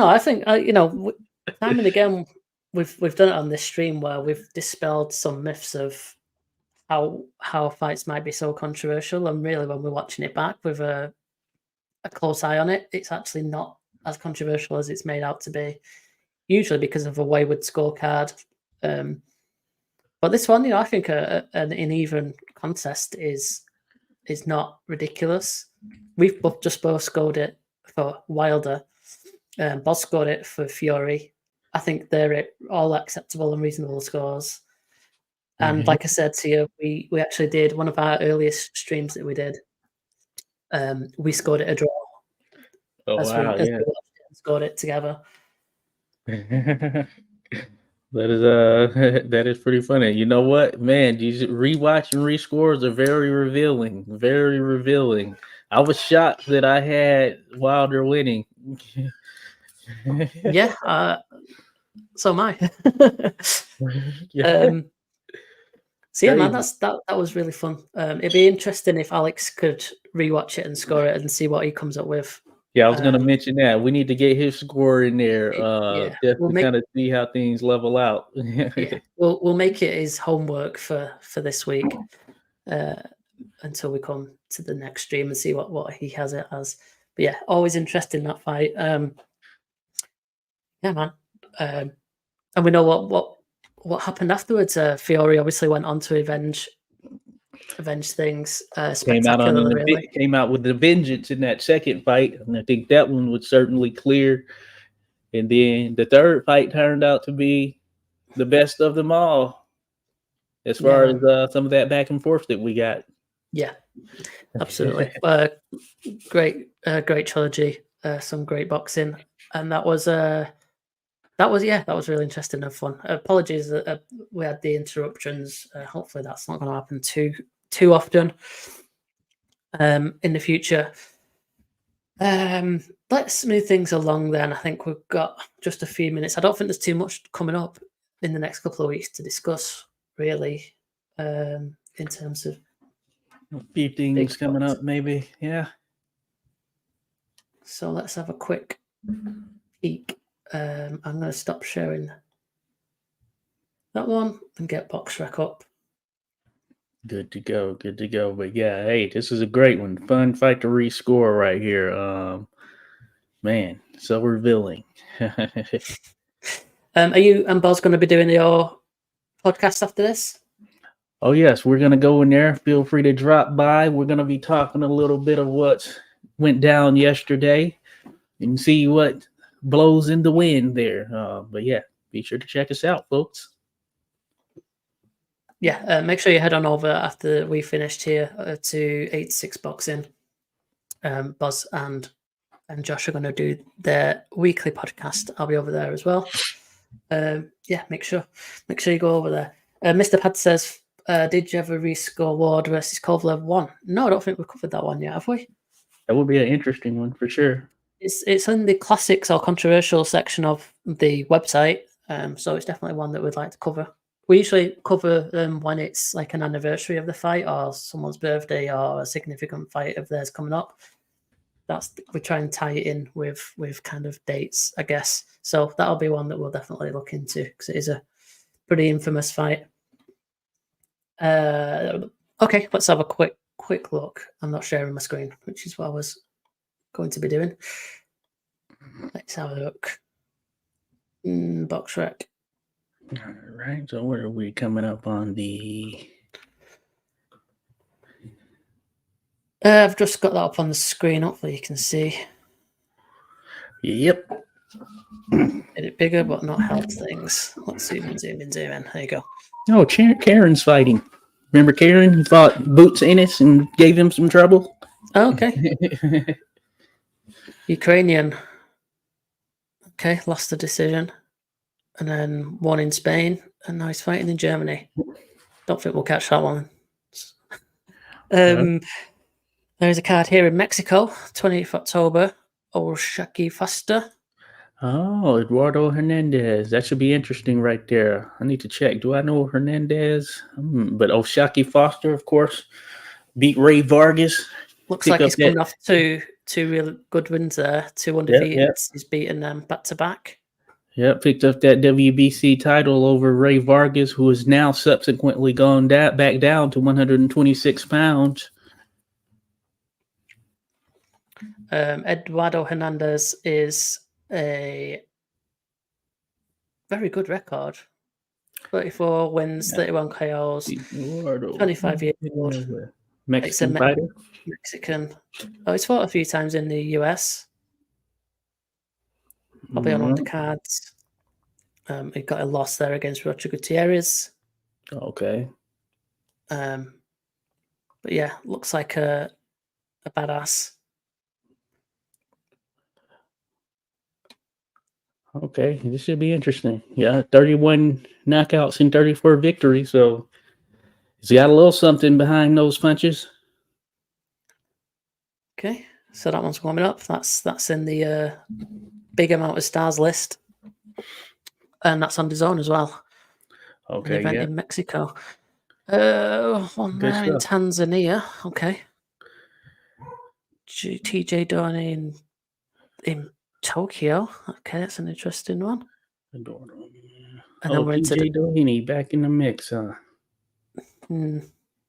I think time and again we've done it on this stream where we've dispelled some myths of how fights might be so controversial, and really when we're watching it back with a close eye on it, it's actually not as controversial as it's made out to be, usually because of a wayward scorecard. But this one, I think an even contest is not ridiculous. We've both scored it for Wilder. Boss scored it for Fury. I think they're all acceptable and reasonable scores. And like I said to you, we actually did one of our earliest streams that we did. We scored it a draw Oh as wow, we yeah. watched it and scored it together. That is that is pretty funny. You know what, man? These rewatch and rescores are very revealing. Very revealing. I was shocked that I had Wilder winning. Yeah, so am I. Yeah. So yeah, man, Crazy. that was really fun. It'd be interesting if Alex could rewatch it and score it and see what he comes up with. Yeah, I was gonna mention that. We need to get his score in there, Yeah, just we'll to make kind of see how things level out. yeah, we'll make it his homework for this week until we come to the next stream and see what he has it as. But yeah, always interesting that fight. Yeah, man. And we know what happened afterwards. Fury obviously went on to avenge things spectacularly. Really, Came out with the vengeance in that second fight, and I think that one was certainly clear. And then the third fight turned out to be the best of them all, as far as some of that back and forth that we got. Yeah, absolutely. Great trilogy. Some great boxing, and that was really interesting and fun. Apologies that we had the interruptions. Hopefully, that's not going to happen too often in the future. Let's move things along then. I think we've got just a few minutes. I don't think there's too much coming up in the next couple of weeks to discuss, really, in terms of A few things coming up, maybe. Yeah. So let's have a quick peek. I'm going to stop sharing that one and get BoxRec up. Good to go. Good to go. But yeah, hey, this is a great one. Fun fight to rescore right here. Man, so revealing. Are you and Boz going to be doing your podcast after this? Oh yes, we're gonna go in there. Feel free to drop by. We're gonna be talking a little bit of what went down yesterday and see what blows in the wind there. But yeah, be sure to check us out, folks. Yeah, make sure you head on over after we finished here to 86 Boxing. Boz and Josh are going to do their weekly podcast. I'll be over there as well. Yeah, make sure you go over there. Mr. Pad says, did you ever rescore Ward versus Kovalev 1? No, I don't think we've covered that one yet, have we? That would be an interesting one for sure. It's in the classics or controversial section of the website, so it's definitely one that we'd like to cover. We usually cover when it's like an anniversary of the fight or someone's birthday or a significant fight of theirs coming up. We try and tie it in with kind of dates, I guess. So that'll be one that we'll definitely look into because it is a pretty infamous fight. Okay, let's have a quick look. I'm not sharing my screen, which is what I was going to be doing. Let's have a look. BoxRec. All right. So where are we coming up on the? I've just got that up on the screen. Hopefully you can see. Yep. Made it bigger, but not help things. Let's zoom in. There you go. Oh, Karen's fighting. Remember Karen? He fought Boots Ennis and gave him some trouble. Oh, okay. Ukrainian. Okay, lost the decision. And then won in Spain. And now he's fighting in Germany. Don't think we'll catch that one. There's a card here in Mexico, 20th October. Shaki Foster. Oh, Eduardo Hernandez. That should be interesting right there. I need to check. Do I know Hernandez? But Oshaki Foster, of course, beat Ray Vargas. Looks like he's coming off two really good wins there. 2 undefeated. Yep. He's beaten them back-to-back. Yep, picked up that WBC title over Ray Vargas, who has now subsequently gone back down to 126 pounds. Eduardo Hernandez is a very good record. 34 wins, 31 KOs, 25 years old. Mexican fighter? Mexican. Oh, he's fought a few times in the US. Probably on the cards. He got a loss there against Roger Gutierrez. Okay. But yeah, looks like a badass. Okay, this should be interesting. Yeah, 31 knockouts and 34 victories. So he's got a little something behind those punches. Okay, so that one's warming up. That's in the big amount of stars list, and that's on DAZN as well. An Okay, event yeah, in Mexico. One good there in stuff. Tanzania. Okay. TJ Doheny in Tokyo. Okay, that's an interesting one. And then Oh, we're into TJ Doheny back in the mix, huh?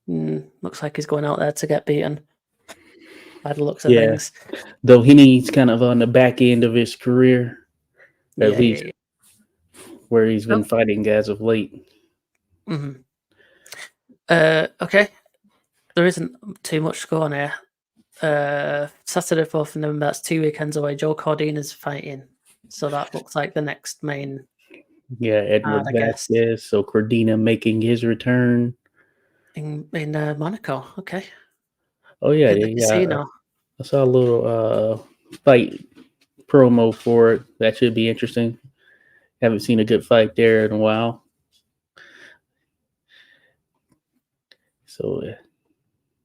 looks like he's going out there to get beaten by the looks of Yeah, things. Doheny's kind of on the back end of his career, at least where he's been fighting as of late. Mm-hmm. Okay. There isn't too much to go on here. Saturday, 4th of November, that's 2 weekends away. Joe Cordina's fighting. So that looks like the next main. Yeah, Edward I guess. Vasquez. So Cordina making his return in Monaco. Okay. Oh yeah, In the casino. I saw a little fight promo for it. That should be interesting. Haven't seen a good fight there in a while. So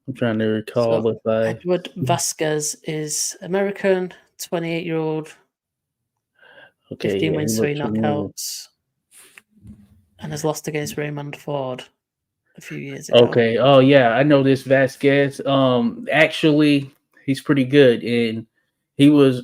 I'm trying to recall if I. Edward Vasquez is American, 28-year-old, 15 wins, 3 knockouts, and has lost against Raymond Ford a few years ago. Okay. Oh yeah, I know this Vasquez. Actually, he's pretty good, and he was,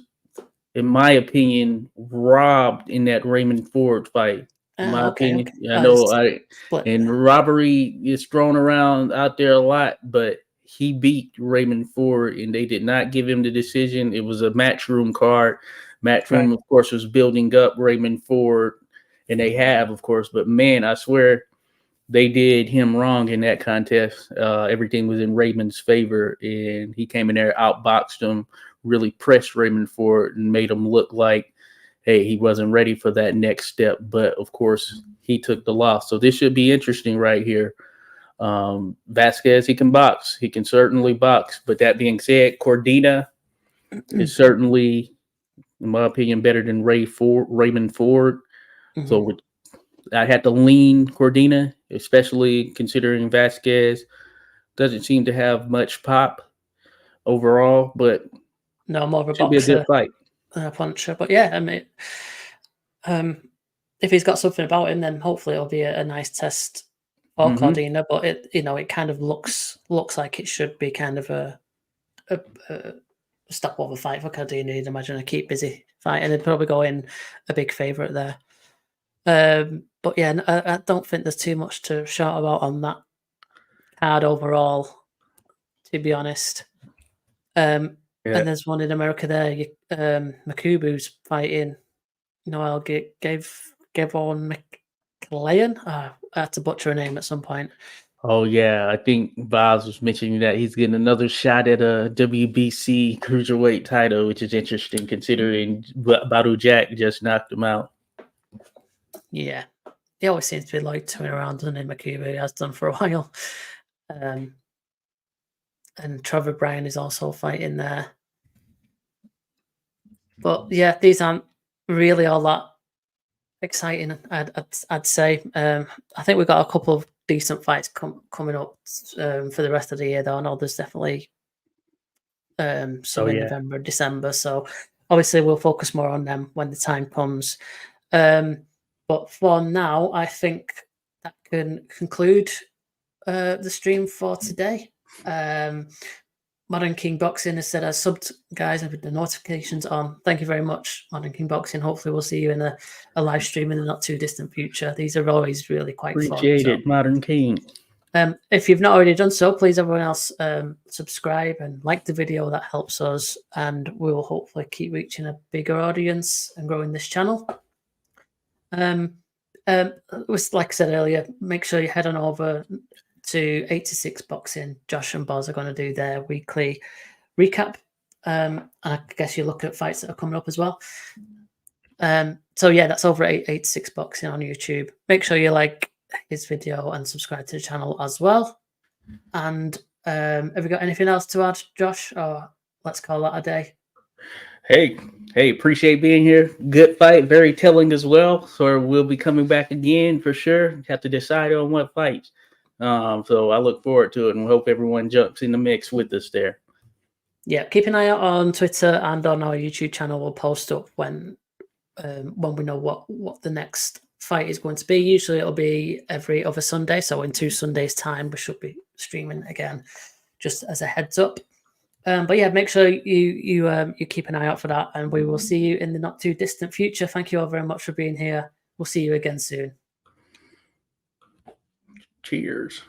in my opinion, robbed in that Raymond Ford fight. In my opinion, okay. I know and robbery is thrown around out there a lot, but he beat Raymond Ford, and they did not give him the decision. It was a matchroom card. Matchroom, of course, was building up Raymond Ford, and they have, of course. But man, I swear they did him wrong in that contest. Everything was in Raymond's favor, and he came in there, outboxed him, really pressed Raymond Ford, and made him look like, hey, he wasn't ready for that next step. But of course, he took the loss. So this should be interesting right here. Vasquez, he can box. He can certainly box. But that being said, Cordina is certainly, in my opinion, better than Raymond Ford. Mm-hmm. So I had to lean Cordina, especially considering Vasquez doesn't seem to have much pop overall, but no, more of a boxer, be a good fight than a puncher. But yeah, I mean, if he's got something about him, then hopefully it'll be a nice test for Cordina. But it kind of looks like it should be kind of a stopover fight for Cordina. You'd imagine a keep busy fight, and they'd probably go in a big favourite there. But yeah, I don't think there's too much to shout about on that card overall, to be honest. And there's one in America there. Makubu's fighting Noel Gavon McLean. I had to butcher a name at some point. Oh yeah, I think Vaz was mentioning that he's getting another shot at a WBC cruiserweight title, which is interesting considering Badu Jack just knocked him out. Yeah, he always seems to be like turning around, doesn't he? Makubu, he has done for a while. And Trevor Bryan is also fighting there. But yeah, these aren't really all that exciting, I'd say. I think we've got a couple of decent fights coming up for the rest of the year, though. I know there's definitely some in November, December. So obviously we'll focus more on them when the time comes. But for now, I think that can conclude the stream for today. Modern King Boxing has said, subbed, guys, with the notifications on. Thank you very much, Modern King Boxing. Hopefully we'll see you in a live stream in the not too distant future. These are always really quite fun. Appreciate it, Modern King. If you've not already done so, please, everyone else, subscribe and like the video. That helps us, and we will hopefully keep reaching a bigger audience and growing this channel. Like I said earlier, make sure you head on over to 86 Boxing. Josh and Boz are going to do their weekly recap. I guess you look at fights that are coming up as well. To So yeah, that's over at 886 Boxing on YouTube. Make sure you like his video and subscribe to the channel as well. And have you got anything else to add, Josh? Or let's call that a day. Hey, appreciate being here. Good fight, very telling as well. So we'll be coming back again for sure. Have to decide on what fights. So I look forward to it and hope everyone jumps in the mix with us there. Yeah, keep an eye out on Twitter and on our YouTube channel. We'll post up when we know what the next fight is going to be. Usually it'll be every other Sunday. So in 2 Sundays' time, we should be streaming again, just as a heads up. But yeah, make sure you keep an eye out for that, and we will see you in the not too distant future. Thank you all very much for being here. We'll see you again soon. Cheers.